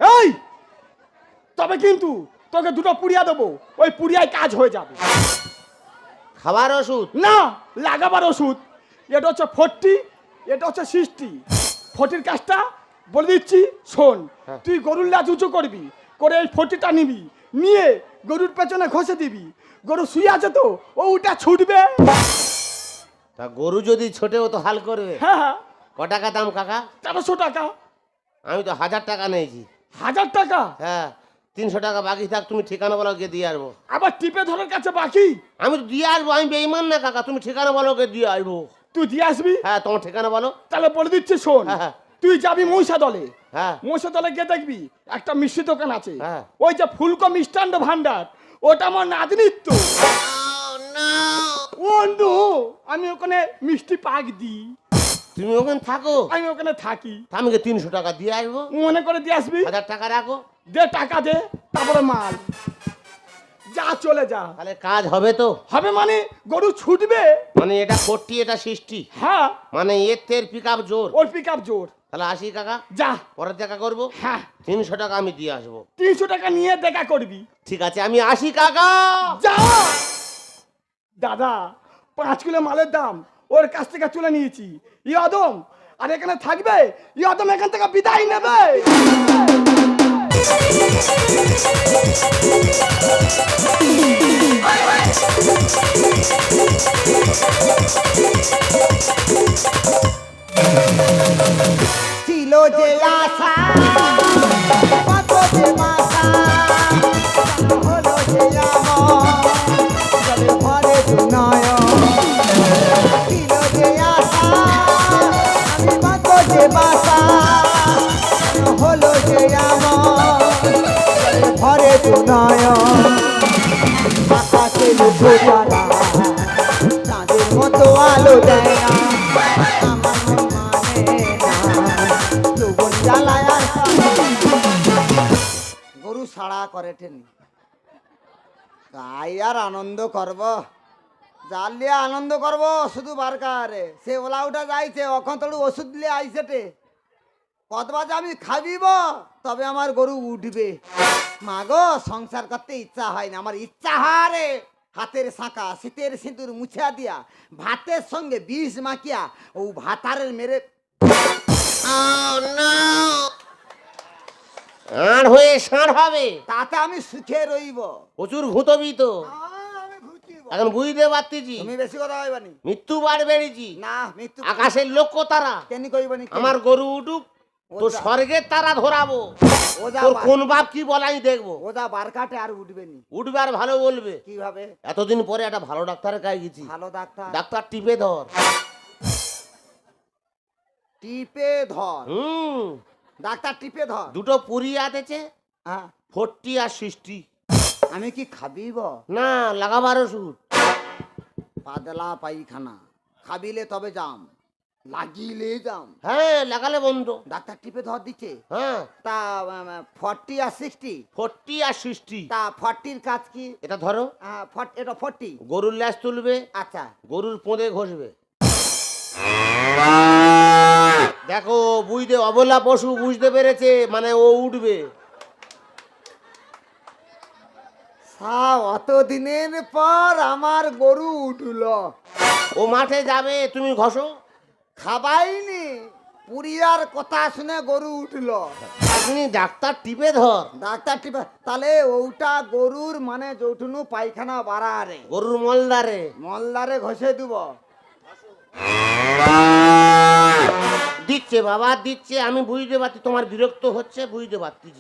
S2: এই, তবে কিন্তু তোকে দুটো পুড়িয়া দেবো, ওই পুড়িয়ায় কাজ হয়ে যাবে।
S1: খাবার ওষুধ
S2: না, লাগাবার ওষুধ। এটা হচ্ছে 40, এটা হচ্ছে 60। 40 কাজটা বলে দিচ্ছি, শোন।
S1: হ্যাঁ।
S2: তুই গরুর লাজ উঁচু করবি, করে এই 40টা নিবি, নিয়ে গরুর পেছনে ঘষে দিবি। গরু শুয়ে আছে তো, ও উঠা ছুটবে।
S1: তা গরু যদি ছোটেও তো হাল করবে।
S2: হ্যাঁ হ্যাঁ,
S1: ক টাকা দাম কাকা?
S2: 1300 টাকা।
S1: আমি তো 1000 টাকা নিয়েছি।
S2: 1000 টাকা?
S1: হ্যাঁ, 300 টাকা বাকি থাক, তুমি ঠিকানা বলো, গিয়ে দিয়ে আসবো।
S2: আবার টিপে ধরার কাছে বাকি?
S1: আমি তো দিয়ে আসবো, আমি বেইমান না কাকা। তুমি ঠিকানা বলো, গিয়ে দিয়ে আসবো।
S2: তুই দিয়ে আসবি?
S1: হ্যাঁ, তোমার ঠিকানা বলো।
S2: তাহলে বলে দিচ্ছি, শোন।
S1: হ্যাঁ, হ্যাঁ।
S2: তুই যাবি মহিষা দলে।
S1: হ্যাঁ।
S2: মহিষা দলে গিয়ে দেখবি একটা মিষ্টি দোকান আছে।
S1: হ্যাঁ।
S2: ওই যে ফুলকো মিষ্টান্ন ভান্ডার, ওটা আমার নাতনিত্য। ও নো, আমি ওখানে মিষ্টি পাক দিই।
S1: তুমি ওখানে থাকো?
S2: আমি ওখানে থাকি।
S1: তা আমি 300 টাকা দিয়ে আসবো।
S2: মনে করে দিয়ে আসবি।
S1: 1000 টাকা রাখো।
S2: দে, টাকা দে, তারপরে মাল। যা, চলে যা।
S1: তাহলে কাজ হবে তো?
S2: হবে মানে গরু ছুটবে।
S1: মানে এটা 40, এটা 60।
S2: হ্যাঁ,
S1: মানে এর তের পিক আপ জোর।
S2: ওর পিক আপ জোর।
S1: তাহলে আসি কাকা,
S2: যা।
S1: পরে দেখা করবো।
S2: হ্যাঁ,
S1: 300 টাকা আমি দিয়ে আসবো।
S2: 300 টাকা নিয়ে দেখা করবি।
S1: ঠিক আছে, আমি আসি কাকা।
S2: যা। দাদা, 5 কিলো মালের দাম ওর কাছ থেকে তুলে নিয়েছি। ইয়াদম আর এখানে থাকবে, ইয়াদম এখান থেকে বিদায় নেবে।
S3: ছিল যে আশা, কত যে মাথা, হলো যে আমার ঘরে নয়ন। ছিল যে আশা, আমি কত যে বাসা, হলো যে আমার ঘরে নয়ন। আকাশে লুকো জ্বালা, চাঁদের মতো আলো দেয় না, আমার মন মানে না, যৌবন জ্বালায় আর গরু সাড়া করে টেনি। তাই আর আনন্দ করব, জানলে আনন্দ করব শুধু বারকারে। সে ওলা উঠা যাইছে, অখন তোর ওষুধ দিলে আইছে টে কতবার আমি খাবিব, তবে আমার গরু উঠবে। মা গো, সংসার করতে ইচ্ছা হয় না, আমার ইচ্ছা হারে হাতের শাঁকা শীতের সিঁদুর মুছিয়া দিয়া, ভাতের সঙ্গে বিষ মাখিয়া ও ভাতারের মেরে
S1: আর হয়ে ষাঁড় হবে,
S3: তাতে আমি সুখে রইব।
S1: প্রচুর ভূতবি তো।
S3: আমি ঘুরতিব।
S1: এখন বুঝতে পারতেছি
S3: তুমি বেশি কথা হইবানি।
S1: মৃত্যু বার বেড়েছি।
S3: না, মৃত্যু
S1: আকাশের লক্ষ্য তারা।
S3: কেন কইবানি?
S1: আমার গরু উঠুক, তো স্বর্গের তারা ধরাবো।
S6: ওজা
S1: তোর
S6: বা-
S1: কোন বাপ কি বলে আমি দেখবো।
S6: ওজা বার কাটে আর উঠবে নি।
S1: উঠবে আর ভালো বলবে।
S6: কিভাবে?
S1: এতদিন পরে একটা ভালো ডাক্তারের কাছে গেছি।
S6: ভালো ডাক্তার।
S1: ডাক্তার টিপে ধর।
S6: টিপে ধর। ডাক্তার টিপে ধর।
S1: দুটো পুরি আতেছে,
S6: হ্যাঁ,
S1: 40 আর 60।
S6: আমি কি খাবিব?
S1: না, লাগাবার ওষুধ।
S6: পাতলা পায়খানা খাবিলে তবে যাম, লাগিলে যাম।
S1: হ্যাঁ, লাগালে বন্ধ।
S6: ডাক্তার টিপে ধর দিচ্ছে।
S1: হ্যাঁ,
S6: তা 40 আর 60।
S1: 40 আর 60।
S6: তা 40-র কাজ কি?
S1: এটা ধরো।
S6: এটা 40।
S1: গরুর ল্যাস তুলবে,
S6: আচ্ছা,
S1: গরুর পোঁদে ঘষবে। দেখো, বুঝতে অবলা পশু বুঝতে পেরেছে, মানে ও উঠবে।
S6: অত দিনের পর আমার গরু উঠল।
S1: ও মাঠে যাবে, তুমি ঘষো।
S6: খাবাইনি, পুরিয়ার কথা শুনে গরু উঠল।
S1: আপনি ডাক্তার টিপে ধর।
S6: ডাক্তার টিপে, তাহলে ওটা গরুর মানে যৌটুনু পায়খানা বাড়ারে,
S1: গরুর মলদারে।
S6: মলদারে ঘষে দিব।
S1: দিচ্ছে বাবা, দিচ্ছে। আমি বুঝতে পারছি তোমার বিরক্ত হচ্ছে, বুঝতে পারছি।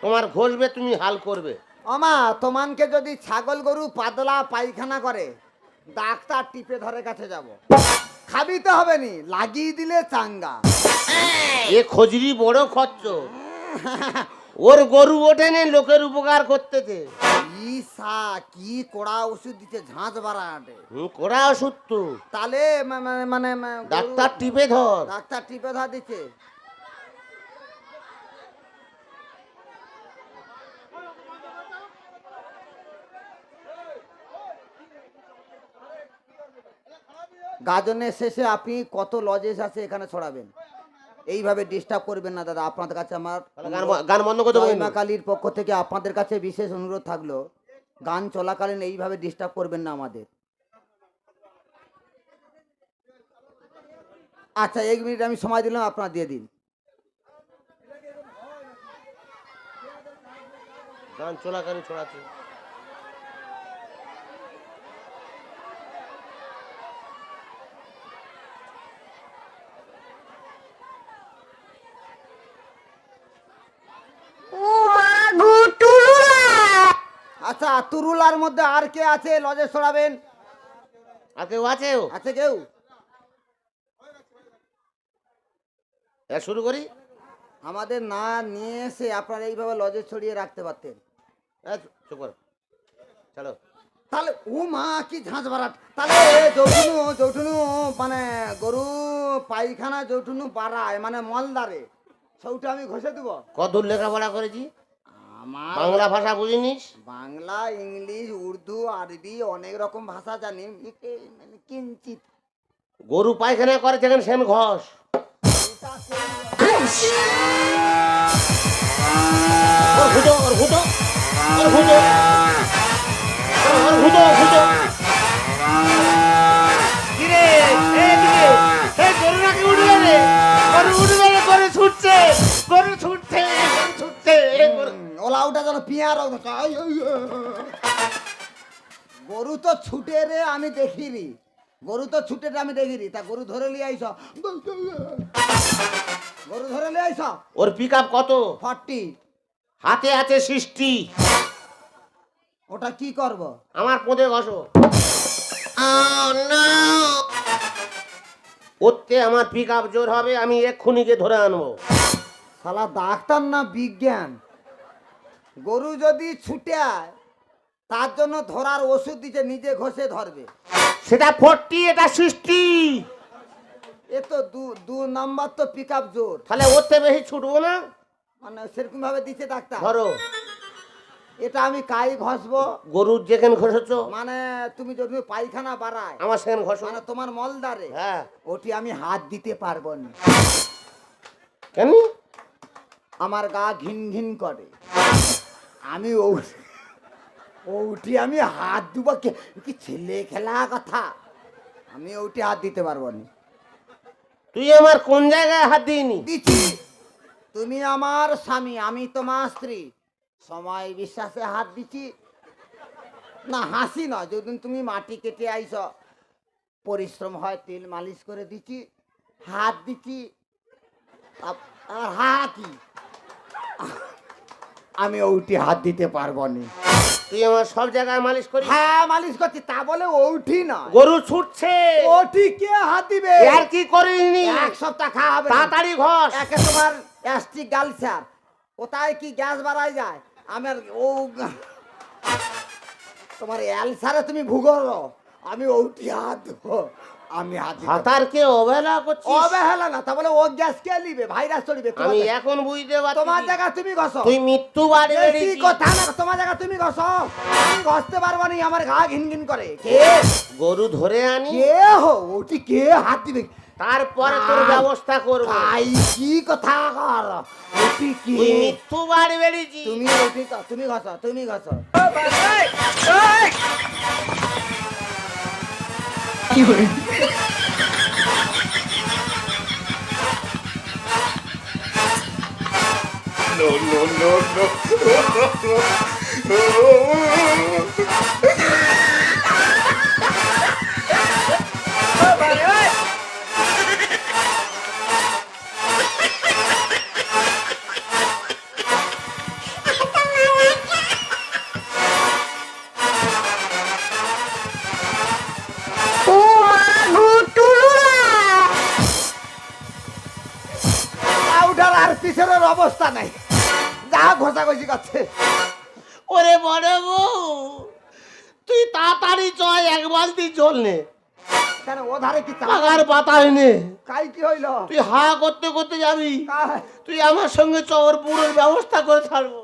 S1: তোমার ঘষবে, তুমি হাল করবে।
S6: আমা, তোমানকে যদি ছাগল গরু পাতলা পায়খানা করে, ডাক্তার টিপে ধরে কাছে যাব। খাবিতে হবে নি, লাগিয়ে দিলে চাঙ্গা।
S1: এ খজরি বড় খরচ। ওর গরু ওঠে নে, লোকের উপকার করতেছে।
S6: ইসা কি কড়া ওষুধ দিতে, ঝাঁঝ বাড়াটে।
S1: কোড়া ওষুধ তো।
S6: তাহলে মানে
S1: ডাক্তার টিপে ধর।
S6: ডাক্তার টিপে ধর দিচ্ছে। গাজনের শেষে আপনি কত লজেস আছে এখানে ছড়াবেন। এইভাবে ডিস্টার্ব করবেন না দাদা। আপনাদের কাছে আমার
S1: তাহলে গান বন্ধ করে দেবো।
S6: মা কালীর পক্ষ থেকে আপনাদের কাছে বিশেষ অনুরোধ থাকলো, গান চলাকালীন এইভাবে ডিস্টার্ব করবেন না আমাদের। আচ্ছা, 1 মিনিট আমি সময় দিলাম, আপনারা দিয়ে দিন।
S1: গান চলাকালীন ছড়াচ্ছে।
S6: আচ্ছা, তুরুলার মধ্যে আর কে আছে লজে ছড়াবেন?
S1: আর কেউ আছে?
S6: আছে কেউ?
S1: শুরু করি।
S6: আমাদের না নিয়ে এসে আপনারা এইভাবে লজে ছড়িয়ে রাখতে পারতেন।
S1: চুপ করো, চলো।
S6: তাহলে ও মা, কি ঝাঁঝ বাড়াট। তাহলে যৌটুনু মানে গরু পায়খানা যৌটুনু বাড়ায় মানে মলদারে, সৌটা আমি ঘষে দেব।
S1: কদূর লেখাপড়া করেছি?
S6: আমার
S1: বাংলা ভাষা বুঝিনিস?
S6: বাংলা, ইংলিশ, উর্দু, আরবি অনেক রকম ভাষা জানি, মানে কিঞ্চিত।
S1: গরু পায়খানা করে যেখানে সেন ঘষ। ওর ঘুটো, ওর ঘুটো, ওর ঘুটো, ওর ঘুটো, ঘুটো। কিরে, এদিকে, গরু নাকি উঠবে রে? গরু উঠবে রে, গরু ছুটছে, গরু ছুটছে, গরু ছুটছে।
S6: ওলা ওটা যেন পিয়ার। গরু তো ছুটে রে, আমি দেখিনি। গরু তো ছুটে রে, আমি দেখিনি। তা গরু ধরে লিয়ে আইস, গরু ধরে লিয়ে আইস।
S1: ওর পিক আপ কত?
S6: 40।
S1: হাতে আছে 60।
S6: ওটা কি করব?
S1: আমার পোঁদে ঘষো। ওতে আমার পিক আপ জোর হবে, আমি এক্ষুনিকে ধরে আনবো।
S6: শালা ডাক্তার না বিজ্ঞান। গরু যদি ছুটে আয়, তার জন্য ধরার ওষুধ দিচ্ছে, নিজে ঘষে ধরবে।
S1: সেটা 40, এটা 60।
S6: এ তো দু নাম্বার তো পিক আপ জোর।
S1: তাহলে ওতে বেশি ছুটবো না।
S6: মানে সেরকম ভাবে দিচ্ছে ডাক্তার।
S1: ধরো,
S6: এটা আমি কাই ঘষবো?
S1: গরুর যেখানে ঘষেছো,
S6: মানে তুমি যদি পায়খানা বাড়ায়,
S1: আমার সেখানে ঘষো।
S6: মানে তোমার মলদারে,
S1: হ্যাঁ।
S6: ওটি আমি হাত দিতে পারবো না।
S1: কেন?
S6: আমার গা ঘিন ঘিন করে। আমি ওটি আমি হাত দিব? কি ছেলে খেলা কথা, আমি ওটি হাত দিতে পারবো না।
S1: তুই আমার কোন জায়গায় হাত দিইনি?
S6: দিচ্ছি, তুমি আমার স্বামী, আমি তোমার স্ত্রী। সময় বিশ্বাসে হাত দিচ্ছি না, হাসি নয়। যেদিন তুমি মাটি কেটে আইস, পরিশ্রম হয়, তেল মালিশ করে দিচ্ছি, হাত দিচ্ছি। আর হাতি আমি ওটি হাত দিতে পারবো না।
S1: তুই আমার সব জায়গায় মালিশ করিস।
S6: হ্যাঁ মালিশ করছি, তা বলে ওটি না,
S1: গরু ছুটছে,
S6: ওটি কে হাত দিবে?
S1: আর কি করিনি,
S6: এক সপ্তাহ খাওয়া হবে না।
S1: তাড়াতাড়ি ঘষ।
S6: একে তোমার অ্যাস্ট্রিক গালসার, কোথায় কি গ্যাস বাড়ায় যায়, আমার ও তোমার অ্যালসারে তুমি ভুগলো, আমি ওটি হাত দেবো, আমি হাত দিতে পারবো না।
S1: হাতারকে অবহেলা করছিস।
S6: অবহেলা না, তা বলে ও গ্যাস কে নিবে, ভাইরাস চলিবে।
S1: আমি এখন বুঝতে পারছি
S6: তোমার জায়গা তুমি ঘষো,
S1: তুই মৃত্যু বাড়ি
S6: বেশি কথা না, তোমার জায়গা তুমি ঘষো, আমি ঘষতে পারবো না, আমার ঘা ঘিন ঘিন করে। কে
S1: গরু ধরে আনি,
S6: কে হো, ওটি কে হাত দিবে?
S1: তারপরে তোর ব্যবস্থা করব।
S6: তাই কি কথা কর, ওটি কে?
S1: তুই মৃত্যু বাড়ি বেরিয়েছি।
S6: তুমি ওটি তুমি ঘষো, তুমি ঘষো। উঠার আর পিছনের অবস্থা নাই, যা ঘষাঘষি করছে।
S1: ওরে বড় বউ, তুই তাড়াতাড়ি চয়, এক বালতি জল নে,
S6: কেন ও ধারে কি
S1: পাকার পাতা এনে।
S6: কাই কি হইল?
S1: তুই হা করতে করতে যাবি,
S6: কাই?
S1: তুই আমার সঙ্গে চর পুরোর ব্যবস্থা করে ছাড়বো।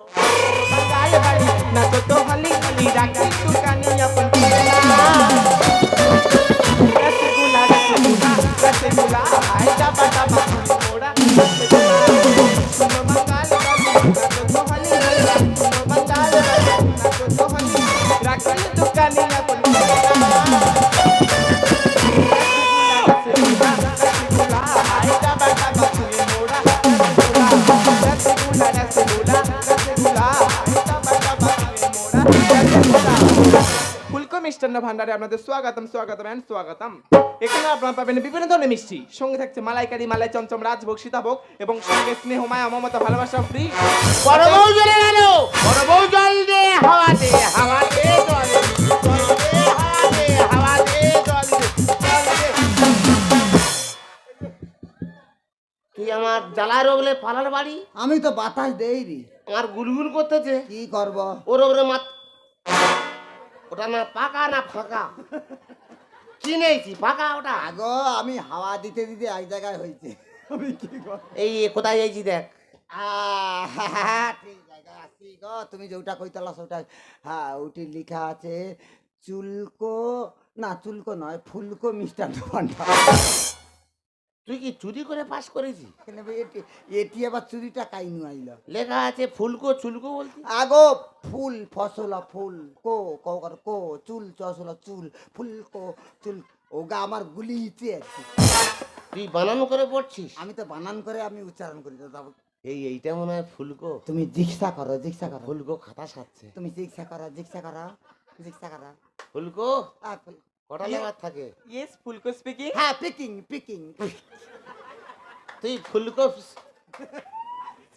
S5: নাচো তো হালি হালি রাখি দুকানি আপন রসগোল্লা রসগোল্লা রসগোল্লা আয় ডাবা ডাবা মোড়া সুনো মঙ্গল নাচো তো হালি হালি সুনো মঙ্গল নাচো তো হালি রাখি দুকানি আপন রসগোল্লা রসগোল্লা আয় ডাবা ডাবা মোড়া রসগোল্লা রসগোল্লা রসগোল্লা আয় ডাবা ডাবা মোড়া ফুলকো মিষ্টান্ন ভান্ডারে আপনাদের স্বাগতম স্বাগতম এন্ড স্বাগতম। এখানে আপনারা পাবেন বিভিন্ন ধরনের মিষ্টি, সঙ্গে থাকছে মালাইকারি, মালাই চমচম, রাজভোগ, সীতাভোগ এবং সঙ্গে স্নেহ, মায়া, মমতা, ভালোবাসা ফ্রি।
S1: বড় বউ চলে গেল, বড় বউ জল দে, হাওয়া দে, হাওয়া দে, জল দে, জল দে, হাওয়া দে, হাওয়া দে, জল দে, জল দে। তুই আমার জ্বালা রোগলে পালার বাড়ি,
S6: আমি তো বাতাস দেই রি,
S1: আমার গুলগুল করতেছে।
S6: কি করব?
S1: ওর ওপরে মাত, ওটা না পাকা না ফাঁকা, কি নেইছি পাকা ওটা।
S6: আগো আমি হাওয়া দিতে দিতে এক জায়গায় হয়েছে, আমি কি করব?
S1: এই কোথায় যাইছি দেখ।
S6: ঠিক জায়গায় আছি গো, তুমি যেটা কইতালা সেটা। হ্যাঁ ওটি লেখা আছে চুলকো, না চুলকো নয়, ফুলকো মিষ্টান্ন ভান্ডার।
S1: তুই কি চুরি করে পাস করেছিস?
S6: এটি আবার চুরিটা কাইনু আইল।
S1: লেখা আছে ফুলকো চুলকো বলছি।
S6: আগো ফুল ফসলা ফুল কো কর কো চুল চসলা চুল ফুলকো চুল, ওগা আমার গুলিতে আছে।
S1: তুই বানান করে পড়ছিস?
S6: আমি তো বানান করে আমি উচ্চারণ করি। তো
S1: এইটা মনে হয় ফুলকো।
S6: তুমি জিজ্ঞাসা করো, জিজ্ঞাসা করো,
S1: ফুলকো খাতা সাচ্ছে।
S6: তুমি জিজ্ঞাসা করো, জিজ্ঞাসা করো, জিজ্ঞাসা করো।
S1: ফুলকো কটা লেবার থাকে?
S5: ইয়েস ফুলকো স্পিকিং।
S6: হ্যাঁ পিকিং পিকিং।
S1: তুই ফুলকো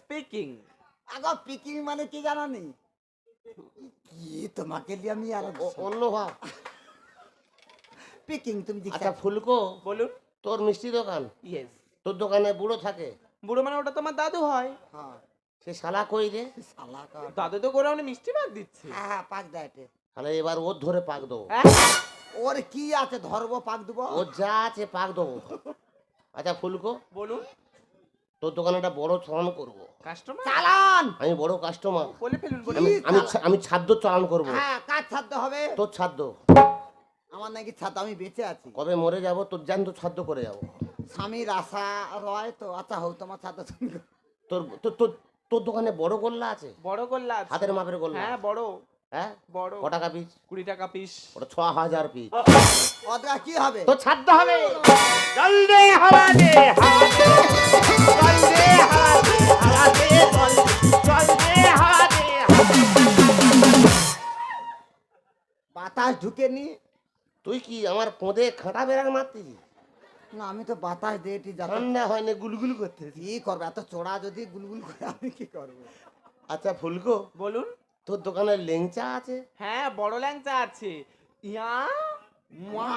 S5: স্পিকিং।
S6: আগো পিকিং মানে কি জানো নি? কি তোমাকে লিয়ে আমি আর
S1: অন্য ভাব।
S6: পিকিং তুমি
S1: আচ্ছা
S6: জিজ্ঞাসা।
S1: ফুলকো,
S5: বলুন।
S1: তোর মিষ্টি দোকান,
S5: ইয়েস।
S1: তোর দোকানে বুড়ো থাকে,
S5: বুড়ো মানে ওটা তোমার দাদু হয়।
S6: হ্যাঁ
S1: সে শালা কই রে?
S6: শালা কা।
S5: দাদু তো করে উনি মিষ্টি ভাগ দিচ্ছে।
S6: হ্যাঁ হ্যাঁ পাক দেয়।
S1: তাহলে এবার ওর ধরে পাক দেবো।
S5: হ্যাঁ?
S6: ওর কি আছে ধরবো পাক দেবো?
S1: ওর যা আছে পাক দেবো। আচ্ছা ফুলকো,
S5: বলুন।
S1: তোর দোকানে একটা বড় চালান করবো।
S5: কাস্টমার
S6: চালান।
S1: আমি বড় কাস্টমার,
S5: বলে ফেলুন বলে।
S1: আমি আমি আমি ছাদ্য চালান করবো।
S6: হ্যাঁ কাজ ছাড়তে হবে।
S1: তোর ছাদ্য
S6: আমার নাকি ছাদ, আমি বেঁচে আছি।
S1: কবে মরে যাব তোর জ্যান্ত ছাদ্য করে যাব।
S6: স্বামীর আশা রয় তো। আচ্ছা হোক তোমার ছাদ তুমি।
S1: তোর তোর তোর তোর দোকানে বড় গোল্লা আছে?
S5: বড় গোল্লা আছে।
S1: হাতের মাপের গোল্লা?
S5: হ্যাঁ বড়।
S1: হ্যাঁ
S5: বড়।
S1: ক টাকা পিস?
S5: 20 টাকা পিস।
S1: ওটা 6000 পিস।
S6: ওটা কি হবে?
S1: তোর ছাদ্য হবে। জল দে হাওয়া দে, হাওয়া দে, জল দে হাওয়া দে, হাওয়া দে, জল দে হাওয়া দে।
S6: বাতাস ঢুকে নি।
S1: তুই কি আমার পোঁদে খাঁটা বেড়াক মারতিস?
S6: না আমি তো বাতাস দিয়ে এটি যাতে
S1: ঠান্ডা হয় না, গুলগুল করতে।
S6: কি করবো, এত চোরা যদি গুলগুল করে আমি কি করবো?
S1: আচ্ছা ফুলকো,
S5: বলুন।
S1: তোর দোকানে লেংচা আছে?
S5: হ্যাঁ, বড় ল্যাংচা আছে। ইয়া মুয়া।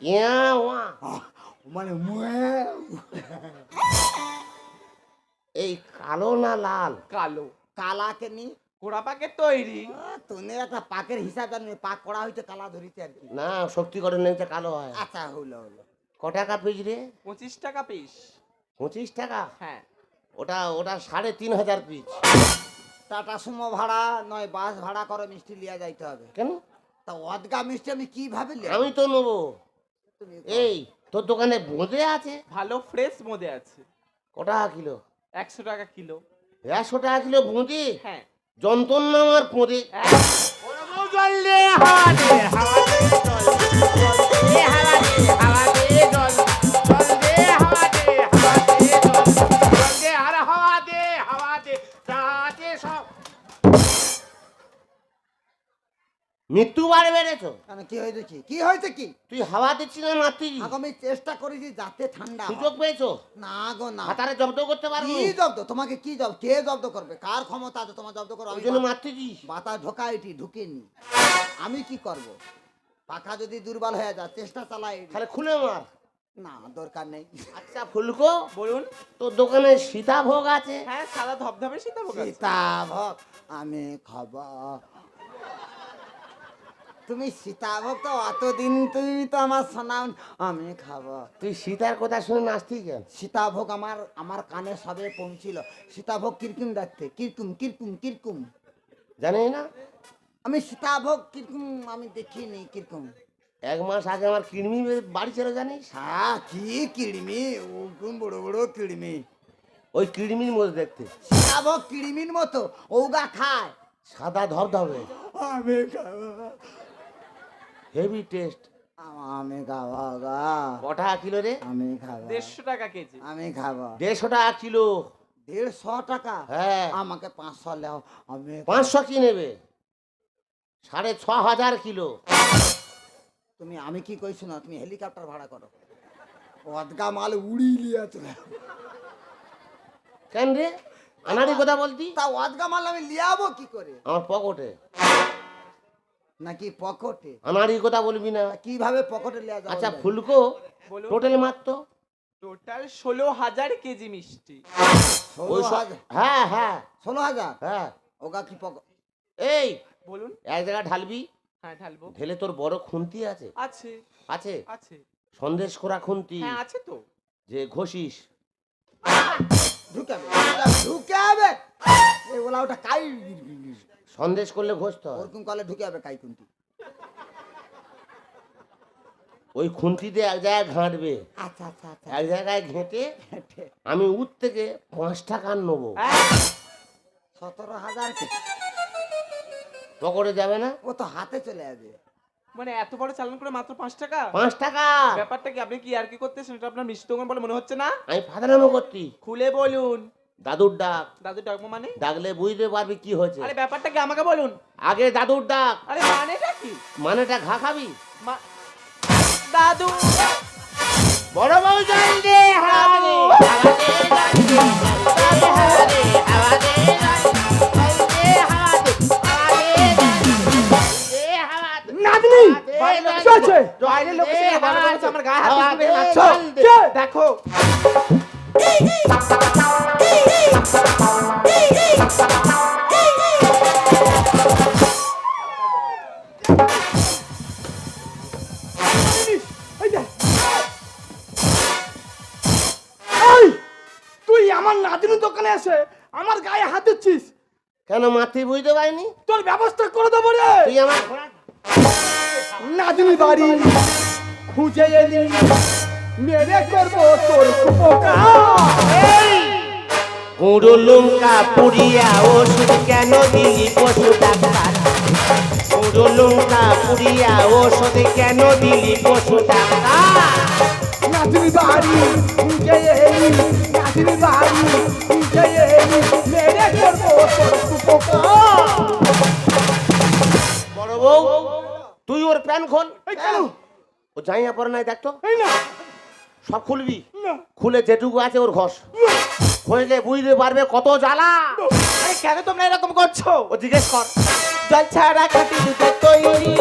S1: ইয়া ওয়া।
S6: মানে
S1: এই কালো না লাল?
S5: কালো।
S6: কালাকে নি
S5: কোড়া পাকের তৈরি।
S6: তুমি একটা পাকের হিসাব জানবে, পাক করা হইতে কালা ধরিতে আর কি।
S1: না, শক্তিগড়ের লেংচা কালো হয়।
S6: আচ্ছা হলো হলো।
S1: ক টাকা পিস রে?
S5: 25 টাকা পিস।
S1: 25 টাকা?
S5: হ্যাঁ।
S1: ওটা ওটা 3500 পিস।
S6: টাটা সুমো ভাড়া নয় বাস ভাড়া করে মিষ্টি লিয়া যাইতে হবে।
S1: কেন?
S6: তা অদগা মিষ্টি আমি কিভাবে লিয়া?
S1: আমি তো নেবো।
S6: তুমি
S1: এই তোর দোকানে বোঁদে আছে?
S5: ভালো ফ্রেশ মধ্যে আছে।
S1: ক টাকা কিলো?
S5: 100 টাকা কিলো।
S1: 100 টাকা কিলো বোঁদে?
S5: হ্যাঁ।
S1: যন্ত্রণা আমার বোঁদে।
S4: জল দে হাওয়া দে, হাওয়া দে জল, জল দে হাওয়া দে, হাওয়া দে জল, জল দে হাওয়া দে, হাওয়া দে জল, জল দে আর হাওয়া দে, হাওয়া দে, যাতে সব।
S1: মৃত্যু বাড়ে বেড়েছো?
S6: কেন কি হয়েছে কি? কি হয়েছে কি?
S1: তুই হাওয়া দিচ্ছিস না মারতিস?
S6: আগে আমি চেষ্টা করেছি যাতে ঠান্ডা হয়।
S1: সুযোগ পেয়েছো?
S6: না গো না।
S1: হাতারে জব্দ করতে পারবো?
S6: কি জব্দ? তোমাকে কি জব্দ? কে জব্দ করবে? কার ক্ষমতা আছে তোমার জব্দ করো?
S1: ওই
S6: আমি
S1: জন্য মারতেছিস?
S6: বাতাস ঢোকাইটি ঢুকেনি। আমি কি করব? পাখা যদি দুর্বল হয়ে যায় চেষ্টা চালাই।
S1: তাহলে খুলে মার।
S6: না দরকার নেই।
S1: আচ্ছা ফুলকো,
S5: বলুন।
S1: তোর দোকানে সীতাভোগ আছে?
S5: হ্যাঁ, সাদা ধবধবে সীতাভোগ আছে।
S6: সীতাভোগ আমি খাবো। তুমি সীতাভোগ তো অতদিন তুমি তো আমার শোনাও। আমি খাবো।
S1: তুই সীতার কথা শুনে নাচতি কেন?
S6: সীতাভোগ আমার আমার কানে সবে পৌঁছিল। সীতাভোগ কিরকম দেখতে? কিরকম কিরকম কিরকম
S1: জানি না?
S6: আমি সীতাভোগ কিরকম আমি দেখিনি কিরকম।
S1: 1 মাস আগে আমার কিডনি বাড়ি ছিল জানিস?
S6: হ্যাঁ কি কিড়মি, ওরকম বড় বড় কিড়মি।
S1: ওই কিডনির মধ্যে দেখতে
S6: সীতাভোগ কিড়মির মতো ওগা খায়।
S1: সাদা ধবধবে,
S6: আমি খাবো।
S1: Heavy taste.
S6: আমি খাবো গা।
S1: ক টাকা কিলো রে?
S6: আমি খাবো।
S5: 150 টাকা কেজি।
S6: আমি খাবো।
S1: 150 টাকা কিলো?
S6: 150 টাকা?
S1: হ্যাঁ।
S6: আমাকে 500 লেও। আমি
S1: 500 কি নেবে? 6500 কিলো।
S6: তুমি আমি কি কইছো না, তুমি হেলিকপ্টার ভাড়া করো। অদগা মাল উড়িয়ে লিয়া চলে।
S1: কেন রে? আনাড়ি কথা বলতি?
S6: তা অদগা মাল আমি লিয়াবো কি করে?
S1: আমার পকেটে।
S6: নাকি পকেটে?
S1: আনাড়ি কথা বলবি না।
S6: কিভাবে পকেটে লিয়া যাবে?
S1: আচ্ছা ফুলকো,
S5: বলুন।
S1: টোটাল মাত্র
S5: টোটাল 16,000 কেজি মিষ্টি।
S1: ওই
S6: 16,000।
S1: হ্যাঁ হ্যাঁ
S6: 16,000?
S1: হ্যাঁ।
S6: ওগা কি পকেট?
S1: এই
S5: বলুন।
S1: এক জায়গায় ঢালবি,
S5: হ্যাঁ, ঢালবো।
S1: ঢেলে তোর বড় খুন্তি আছে?
S5: আছে।
S1: আছে?
S5: আছে।
S1: সন্দেশ করা খুন্তি
S5: হ্যাঁ, আছে তো।
S1: যে ঘষিস?
S6: ঢুকাবে ঢুকাবে। এই ওলা ওটা কাই
S1: সন্দেশ করলে ঘষতে হয়।
S6: ওরকম কলে ঢুকাবে কাই কুন্তি।
S1: ওই খুন্তি দিয়ে এক জায়গায় ঘাঁটবে,
S6: আচ্ছা আচ্ছা আচ্ছা।
S1: এক জায়গায় ঘেঁটে আমি উঠ থেকে 5 টাকা নেবো।
S6: 17,000 কে?
S1: পকেটে যাবে না?
S6: ও তো হাতে চলে যাবে।
S5: মানে এত বড় চালান করে মাত্র 5 টাকা?
S1: 5 টাকা?
S5: ব্যাপারটা কি? আপনি কি আর কি করতেছেন? এটা আপনার মিষ্টি দোকান বলে মনে হচ্ছে না?
S1: আমি ফাদারামো করতি।
S5: খুলে বলুন।
S1: দাদুর ডাক,
S5: দাদু ডাকবো মানে?
S1: ডাকলে বুঝতে পারবি কি হয়েছে।
S5: আরে ব্যাপারটা কি আমাকে বলুন।
S1: আগে দাদুর ডাক।
S5: আরে মানেটা কি?
S1: মানেটা ঘা খাবি?
S5: দাদু।
S1: বড় বউ জল দে হাওয়া দে, হাওয়া দে জল দে, হাওয়া দে, হাওয়া দে জল দে, হাওয়া দে, হাওয়া দে জল দে, হাওয়া দে।
S2: নাতনি কি হচ্ছে?
S5: বাইরের লোক এসে বাবা বলছে আমার গায়ে হাত
S1: হাওয়া
S5: দিয়ে
S1: দে,
S5: নাচছো।
S1: জল দে।
S2: কে?
S5: দেখো।
S2: এই যে। এই, তুই আমার নাতনির দোকানে এসে আমার গায়ে হাত দিচ্ছিস?
S1: কেন মাতৃ বুঝতে পারিনি?
S2: তোর ব্যবস্থা করে দেবো রে।
S1: তুই আমার ঘোড়া
S2: নাতনি বাড়ি খুঁজে এলি, মেরে করবো তোর উপকার।
S1: গুঁড়ো লঙ্কা পুড়িয়া ওষুধ কেন দিলি পশু ডাক্তার? গুঁড়ো লঙ্কা পুড়িয়া ওষুধ কেন দিলি পশু ডাক্তার?
S2: নাতনি বাড়ি খুঁজে এলি, নাতনি বাড়ি খুঁজে এলি, মেরে করবো তোর উপকার।
S1: বড় বউ প্যান্ট খোল।
S2: এই কেন?
S1: ও জাইয়া পরে নাই দেখতো,
S2: এই না
S1: সব খুলবি,
S2: না
S1: খুলে যেটুকু আছে ওর ঘষ হইলে বুঝতে পারবে কত জ্বালা।
S5: আরে কেন তোমরা এরকম করছো?
S1: ও জিজ্ঞেস কর।
S5: জল ছাড়া খাঁটি দুধের তৈরি,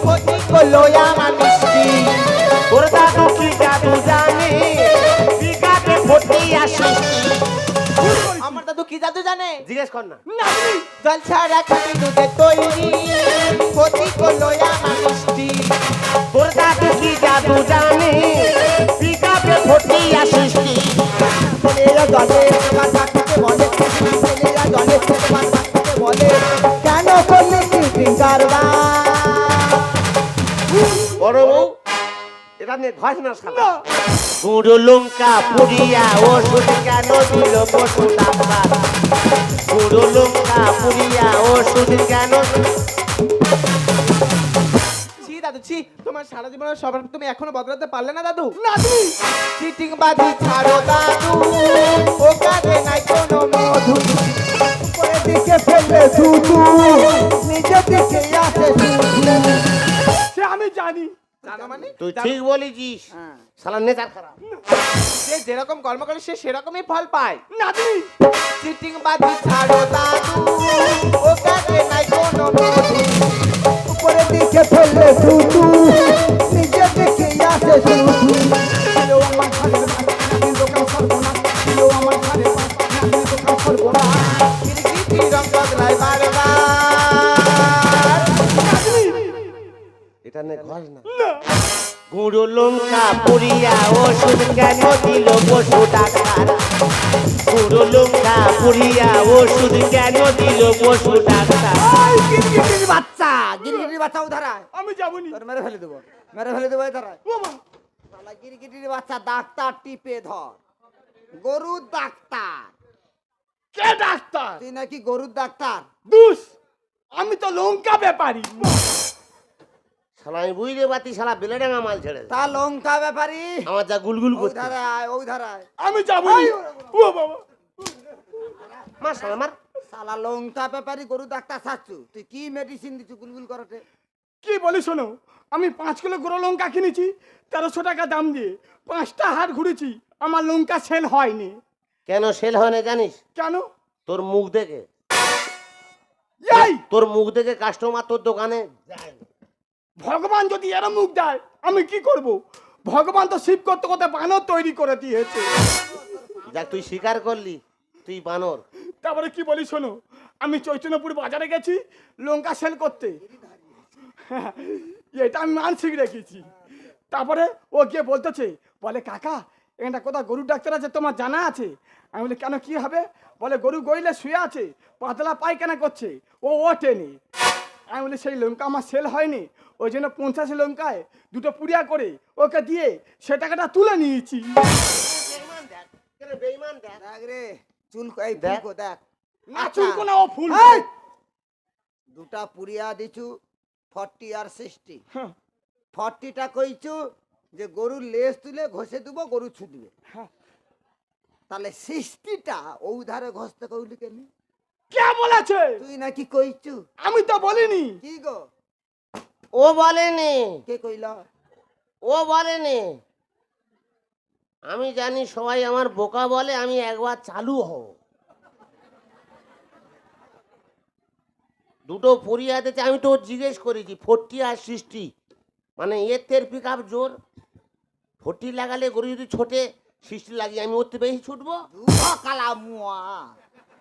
S5: ক্ষতি করলো আমার মিষ্টি।
S1: ওর দাদু কি জাদু জানে, বিঘাতে ভর্তি আসিস।
S5: আমার দাদু কি জাদু জানে?
S1: জিজ্ঞেস কর না।
S2: নাতনি
S5: জল ছাড়া খাঁটি দুধের তৈরি, ক্ষতি করলো আমার মিষ্টি।
S1: তোর দাদু কি জাদু জানে, বিঘাতে ভর্তি আসিস।
S3: ছেলেরা জলে তোমার থাকতে বলে, ছেলেরা জলে তোমার থাকতে বলে, কেন করলি চিটিং কারবার?
S1: বড় বউ এটা নিয়ে ঘষ না শালা।
S2: না
S1: গুঁড়ো লঙ্কা পুড়িয়া ওষুধ কেন দিল পশু ডাক্তার? গুঁড়ো লঙ্কা পুড়িয়া ওষুধ কেন?
S5: ছি দাদু ছি, তোমার সারা জীবনের স্বভাব তুমি এখনো বদলাতে পারলে না দাদু।
S2: নাতনি
S5: চিটিং বাজি ছাড়ো দাদু, ও কাজে নাই কোনো মধু।
S3: উপরের দিকে ফেললে শুধু, নিচের দিকে আসে শুধু।
S2: সে আমি জানি।
S5: জানো মানে?
S1: তুই ঠিক বলেছিস,
S3: হ্যাঁ।
S1: শালা নেতার খারাপ।
S5: যে যেরকম কর্ম করে সে সেরকমই ফল পায়।
S2: নাতনি
S5: চিটিং বাজি ছাড়ো দাদু, ও কাজে নাই কোনো মধু।
S3: উপরের দিকে ফেললে শুধু, নিচের দিকে আসে শুধু। ছিল আমার ঘরে নাতির দোকান সর্বনাশ, ছিল আমার ঘরে নাতির দোকান সর্বনাশ।
S5: কিরকিটি রং বদলায় বারবার।
S1: এটা নিয়ে ঘষ না। গুঁড়ো লঙ্কা পুড়িয়া ওষুধ কেন দিল পশু ডাক্তার? গুঁড়ো লঙ্কা পুড়িয়া ওষুধ কেন দিল পশু ডাক্তার?
S3: গিরগিটির বাচ্চা, গিরগিটির বাচ্চা উধারায়।
S2: আমি যাবনি।
S3: তোর মেরে ফেলে দেবো, মেরে ফেলে দেবো এধারায়।
S2: ও মা
S3: শালা গিরগিটির বাচ্চা, ডাক্তার টিপে ধর। গরুর ডাক্তার,
S2: কে ডাক্তার?
S3: তুই নাকি গরুর ডাক্তার?
S2: দুস আমি তো লঙ্কা ব্যাপারী।
S1: শালা আমি বুঝতে পারছি, শালা বেলেডাঙ্গা মাল ছেড়ে দে।
S3: তা লঙ্কা ব্যাপারী,
S1: আমার যা গুলগুল
S3: ওই
S1: করছে।
S3: ধারায় আয়, ওই ধারায়।
S2: আমি যাবনি। ও বাবা
S1: মার শালা মার।
S3: শালা লঙ্কা ব্যাপারী গরু ডাক্তার সাচ্ছু, তুই কি মেডিসিন দিচ্ছু গুলগুল করতে?
S2: কি বলি শোনো, আমি 5 কিলো গুঁড়ো লঙ্কা কিনেছি 1300 টাকা দাম দিয়ে। 5টা হাট ঘুরেছি, আমার লঙ্কা সেল হয়নি।
S1: কেন সেল হয় না জানিস?
S2: কেন?
S1: তোর মুখ দেখে,
S2: এই
S1: তোর মুখ দেখে কাস্টমার তোর দোকানে যায় না।
S2: ভগবান যদি এর মুখ দেয় আমি কি করব? ভগবান তো শিব করতে করতে বানর তৈরি করে দিয়েছে।
S1: যাক তুই স্বীকার করলি তুই বানর।
S2: তারপরে কি বলি শোনো, আমি চৈতন্যপুর বাজারে গেছি লঙ্কা সেল করতে। এটা আমি মানসিক রেখেছি। তারপরে ও গিয়ে বলতেছে, বলে কাকা এখানটা কোথাও গরুর ডাক্তার আছে তোমার জানা আছে? আমি বলি কেন কি হবে? বলে গরু গইলে শুয়ে আছে, পাতলা পায়খানা করছে, ও ওঠেনি। আমি বলি সেই লঙ্কা আমার সেল হয়নি, ওই জন্য 50 লঙ্কায় 2টো পুড়িয়া করে ওকে দিয়ে সে টাকাটা তুলে নিয়েছি।
S3: দেখ রে, চুল এই
S1: দেখ।
S3: ফুলকো দেখ।
S2: না চুলকো না, ও ফুল।
S3: এই! দুটা পুরিয়া দিছু 40 আর 60।
S2: হ্যাঁ,
S3: 40টা কইছু যে গরুর লেজ তুলে ঘষে দেবো, গরু ছুটবে।
S2: হ্যাঁ।
S3: তাহলে 60টা ও ধারে ঘষতে কইলি কেন?
S2: কে বলেছে?
S3: তুই নাকি কইছু?
S2: আমি তো বলিনি।
S3: কি গো,
S1: ও বলেনি,
S3: কে কইল?
S1: ও বলেনি। আমি জানি সবাই আমার বোকা বলে, আমি একবার চালু হব। দুটো পরিয়াতেছে, আমি তো জিজ্ঞেস করেছি 40 আর 60 মানে এর পিক আপ জোর। 40 লাগালে গরু যদি ছোটে, 60 লাগিয়ে আমি ওর থেকে বেশি ছুটবো।
S3: দুধা কালা মুয়া,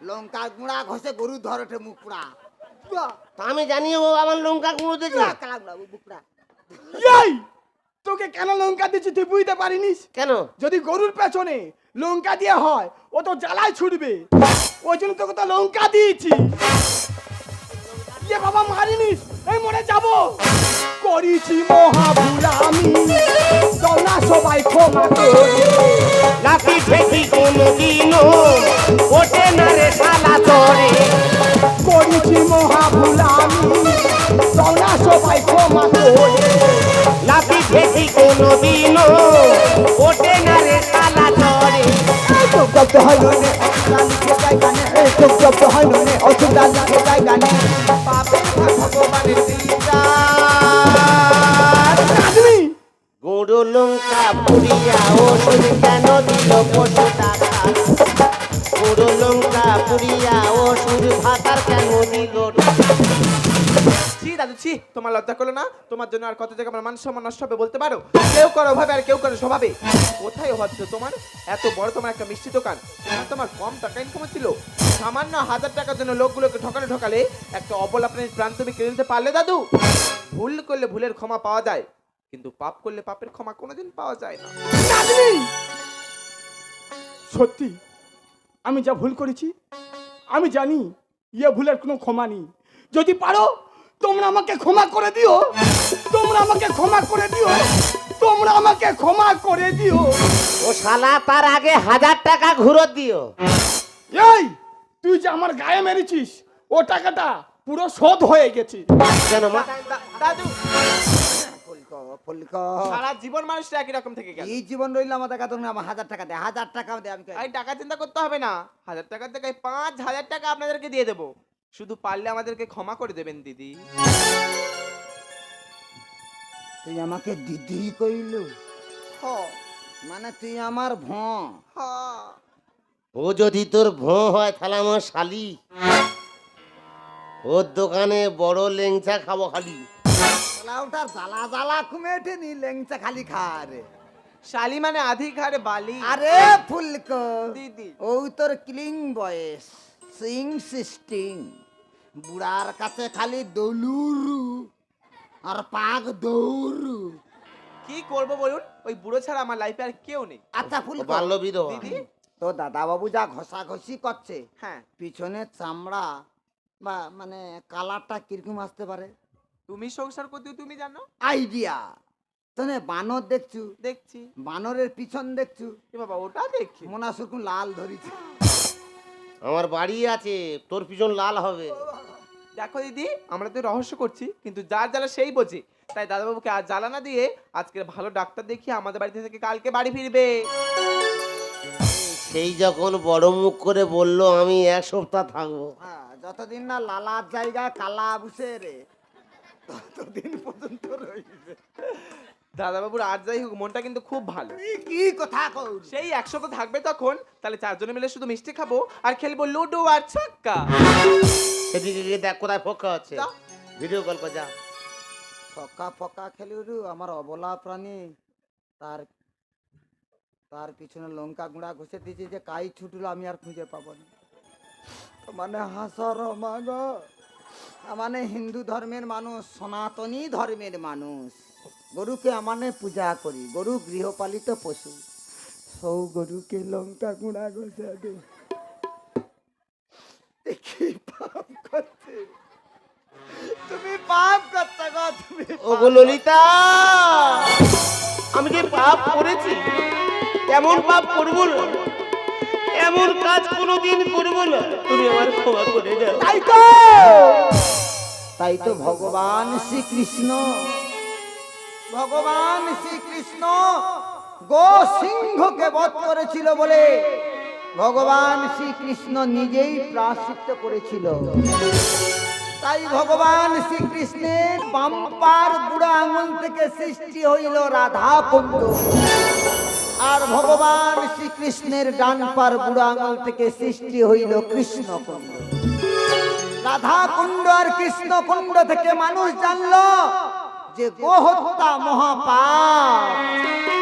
S3: লঙ্কা গুঁড়া ঘষে গরু ধরটে মুকুড়া।
S1: তা আমি জানি ও আমার লঙ্কা গুঁড়ো দিয়েছে।
S3: কালা গুঁড়া মুকুড়া।
S2: এই তোকে কেন লঙ্কা দিচ্ছি তুই বুঝতে পারিনিস?
S1: কেন?
S2: যদি গরুর পেছনে লঙ্কা দিয়ে হয় ও তো জ্বালায় ছুটবে, ওই জন্য তোকে তো লঙ্কা দিয়েছি। ইয়ে বাবা মারিনিস, এই মরে যাব। করেছি মহা ভুল আমি, দৌড়া সবাই ক্ষমা করে।
S1: লাঠি ঠেকি কোনোদিনও ওঠে না রে শালা চড়ে।
S2: করেছি মহা ভুল আমি, দৌড়া সবাই ক্ষমা করে।
S1: লাঠি ঠেকি কোনোদিনও ওঠে না রে শালা চড়ে।
S3: জব্দ হয় নে অসুবিধা লিখে যায় গানে, জব্দ হয় নে অসুবিধা লিখে যায় গানে।
S5: পাপের ভাগ ভগবানের দিদা।
S1: পুরো লঙ্কা পুড়িয়া ওষুধ কেন দিল পশু ডাক্তার? পুরো লঙ্কা পুড়িয়া ওষুধ ভাতার কেন দিল?
S5: ছি দাদু ছি, তোমার লজ্জা করলো না? তোমার জন্য আর কত জায়গায় আমার মান সম্মান নষ্ট হবে বলতে পারো? কেউ করো ভাবে আর কেউ করো স্বভাবে। কোথায় হচ্ছে তোমার এত বড় তোমার একটা মিষ্টি দোকান? তোমার কম টাকা ইনকাম ছিল, সামান্য 1000 টাকার জন্য লোকগুলোকে ঠকালে একটা অবলা প্রাণীর প্রাণ তুমি কেড়ে নিতে পারলে দাদু? ভুল করলে ভুলের ক্ষমা পাওয়া যায়, কিন্তু পাপ করলে পাপের ক্ষমা কোনোদিন পাওয়া যায় না।
S2: নাতনি, সত্যি আমি যা ভুল করেছি আমি জানি ইয়ে ভুলের কোনো ক্ষমা নেই। যদি পারো তোমরা আমাকে ক্ষমা করে দিও, তোমরা আমাকে ক্ষমা করে দিও, তোমরা আমাকে ক্ষমা করে দিও।
S1: ও শালা, তার আগে 1000 টাকা ঘুরত দিও।
S2: এই তুই যে আমার গায়ে মেরেছিস ও টাকাটা পুরো শোধ হয়ে গেছে।
S1: কেন মা?
S5: দাদু
S6: ফুলকো ফুলকো,
S5: সারা জীবন মানুষটা একই রকম থেকে গেল।
S6: এই জীবন রইল আমার দেখা তুমি আমার 1000 টাকা দে, 1000 টাকা দে। আমি
S5: এই টাকা চিন্তা করতে হবে না, 1000 টাকার জায়গায় 5000 টাকা আপনাদেরকে দিয়ে দেবো। শুধু পারলে আমাদেরকে ক্ষমা করে দেবেন দিদি।
S6: তুই আমাকে দিদি কইলু?
S5: হ
S6: মানে তুই আমার ভঁ?
S5: হ
S1: ও যদি তোর ভোঁ হয় তাহলে আমার শালি, ওর দোকানে বড় লেংচা খাবো খালি।
S6: ওটার জ্বালা জ্বালা কমে ওঠেনি, লেংচা খালি খা রে।
S5: শালি মানে আধি ঘাড়ে বালি।
S6: আরে ফুলকো
S5: দিদি
S6: ও তোর ক্লিং বয়স, সিং সিস্টিং, বুড়ার কাছে খালি দৌলুরু আর পাক দৌড়ু।
S5: কি করব বলুন, ওই বুড়ো ছাড়া আমার লাইফে আর কেউ নেই।
S6: আচ্ছা
S1: ও
S6: ফুলকো,
S1: বাল্য বিধবা।
S5: দিদি
S6: তো দাদা বাবু যা ঘষাঘষি করছে,
S5: হ্যাঁ,
S6: পিছনে চামড়া বা মানে কালারটা কিরকম আসতে পারে?
S5: তুমি সংসার করতে তুমি জানো।
S6: আইডিয়া। তোনে বানর দেখছু?
S5: দেখছি।
S6: বানরের পিছন দেখছু?
S5: এ বাবা ওটা দেখি।
S6: মনে সুরকুম লাল ধরিছে।
S1: আমার বাড়ি আছে, তোর পিছন লাল হবে।
S5: দেখো দিদি, আমরা তো রহস্য করছি, কিন্তু যার জ্বালা সেই বোঝে। তাই দাদাবাবুকে আজ জ্বালা না দিয়ে আজকে ভালো ডাক্তার দেখিয়ে আমাদের বাড়িতে থেকে কালকে বাড়ি ফিরবে।
S1: সেই যখন বড় মুখ করে বললো আমি 1 সপ্তাহ থাকবো।
S6: হ্যাঁ, যতদিন না লালার জায়গায় কালা বসে রে ততদিন পর্যন্ত রইবে।
S5: দাদাবাবুর আর যাই হোক মনটা কিন্তু খুব ভালো।
S6: তুই কি কথা কও?
S5: সেই 1 সপ্তাহ থাকবে তখন, তাহলে 4 জনে মিলে শুধু মিষ্টি খাবো আর খেলবো লুডো আর ছক্কা।
S1: সেদিকে গিয়ে দেখ কোথায় ফক্কা হচ্ছে,
S5: যা।
S1: ভিডিও কল করে যা।
S6: ফকা ফকা খেলুরু আমার অবলা প্রাণী, তার তার পিছনে লঙ্কা গুঁড়া ঘষে দিয়েছে যে কাই ছুটলো আমি আর খুঁজে পাবো না। তো মানে হাসর মাগ, মানে হিন্দু ধর্মের মানুষ, সনাতনী ধর্মের মানুষ, গরুকে আমানে পূজা করি, গরু গৃহপালিত পশু, সৌ গরুকে লঙ্কা গুঁড়া ঘষে দে। কি পাপ করছে তুমি, পাপ করতে গো তুমি।
S1: ওগো ললিতা, আমি যে পাপ করেছি, এমন পাপ করবো না, এমন কাজ কোনোদিন করবো না, তুমি আমার ক্ষমা করে দাও।
S6: তাই তো ভগবান শ্রীকৃষ্ণ, ভগবান শ্রীকৃষ্ণ গো সিংহকে বধ করেছিল বলে ভগবান শ্রীকৃষ্ণ নিজেই প্রায়শ্চিত্ত করেছিল। তাই ভগবান শ্রীকৃষ্ণের বাম্পার বুড়া আঙুল থেকে সৃষ্টি হইল রাধা কুণ্ড, আর ভগবান শ্রীকৃষ্ণের ডান পার বুড়া আঙুল থেকে সৃষ্টি হইল কৃষ্ণ কুণ্ড। রাধা কুণ্ড আর কৃষ্ণ কুণ্ড থেকে মানুষ জানলো যে গো হত্যা মহাপাপ।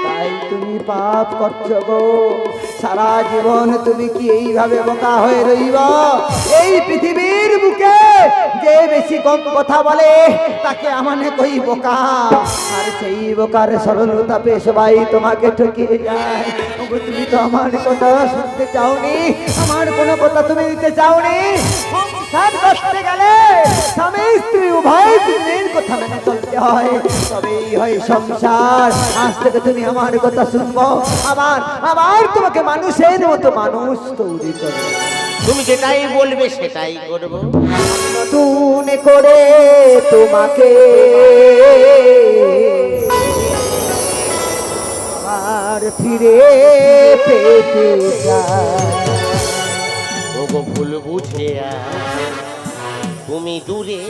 S6: তাই তুমি পাপ করছো গো, সারা জীবন তুমি কি এইভাবে বোকা হয়ে রইব? এই পৃথিবীর বুকে যে বেশি কম কথা বলে তাকে আমানে কই বোকা, আর সেই বোকার সরলতা পেয়ে সবাই তোমাকে ঠকিয়ে যায়। ওগো, তুমি তো আমার কথা শুনতে চাওনি, আমার কোনো কথা তুমি দিতে চাওনি। সংসার করতে গেলে স্বামী স্ত্রী উভয় দুজনের কথা মেনে চলতে হয়, তবেই হয় সংসার। আজ থেকে তুমি আমার কথা শুনবো, আবার আবার তোমাকে মানুষের মতো মানুষ তৈরি করবো।
S1: তুমি যেটাই বলবে সেটাই করবো।
S6: নতুন করে তোমাকে আর ফিরে পেতে চাই।
S1: ওগো ভুল বুঝে তুমি দূরে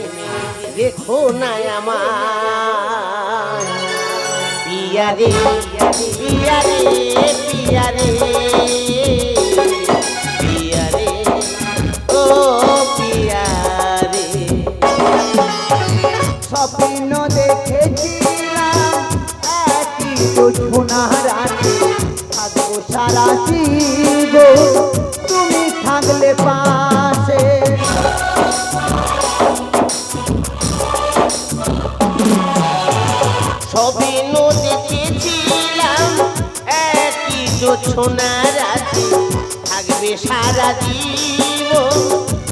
S1: রেখো না আমার, পিয়া রে পিয়া রে পিয়া রে পিয়া রে ও পিয়া রে
S3: স্বপ্ন দেখেছিলাম একই জোছনা রাতে থাকবো সারা জীবন তুমি থাকলে পাশে
S1: স্বপ্ন দেখেছিলাম একই জোছনা রাতে থাকবে সারা জীবন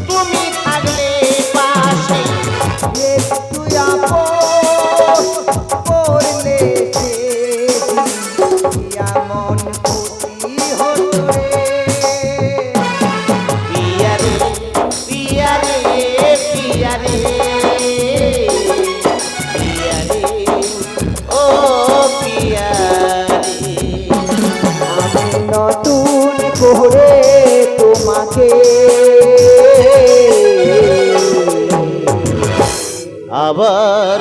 S1: তুমি থাকলে পাশে
S3: একটু আপন করলে এমন ক্ষতি হতো রে
S1: পিয়া রে পিয়া রে পিয়া রে পিয়া রে ও পিয়া রে
S3: আমি নতুন করে তোমাকে
S1: আবার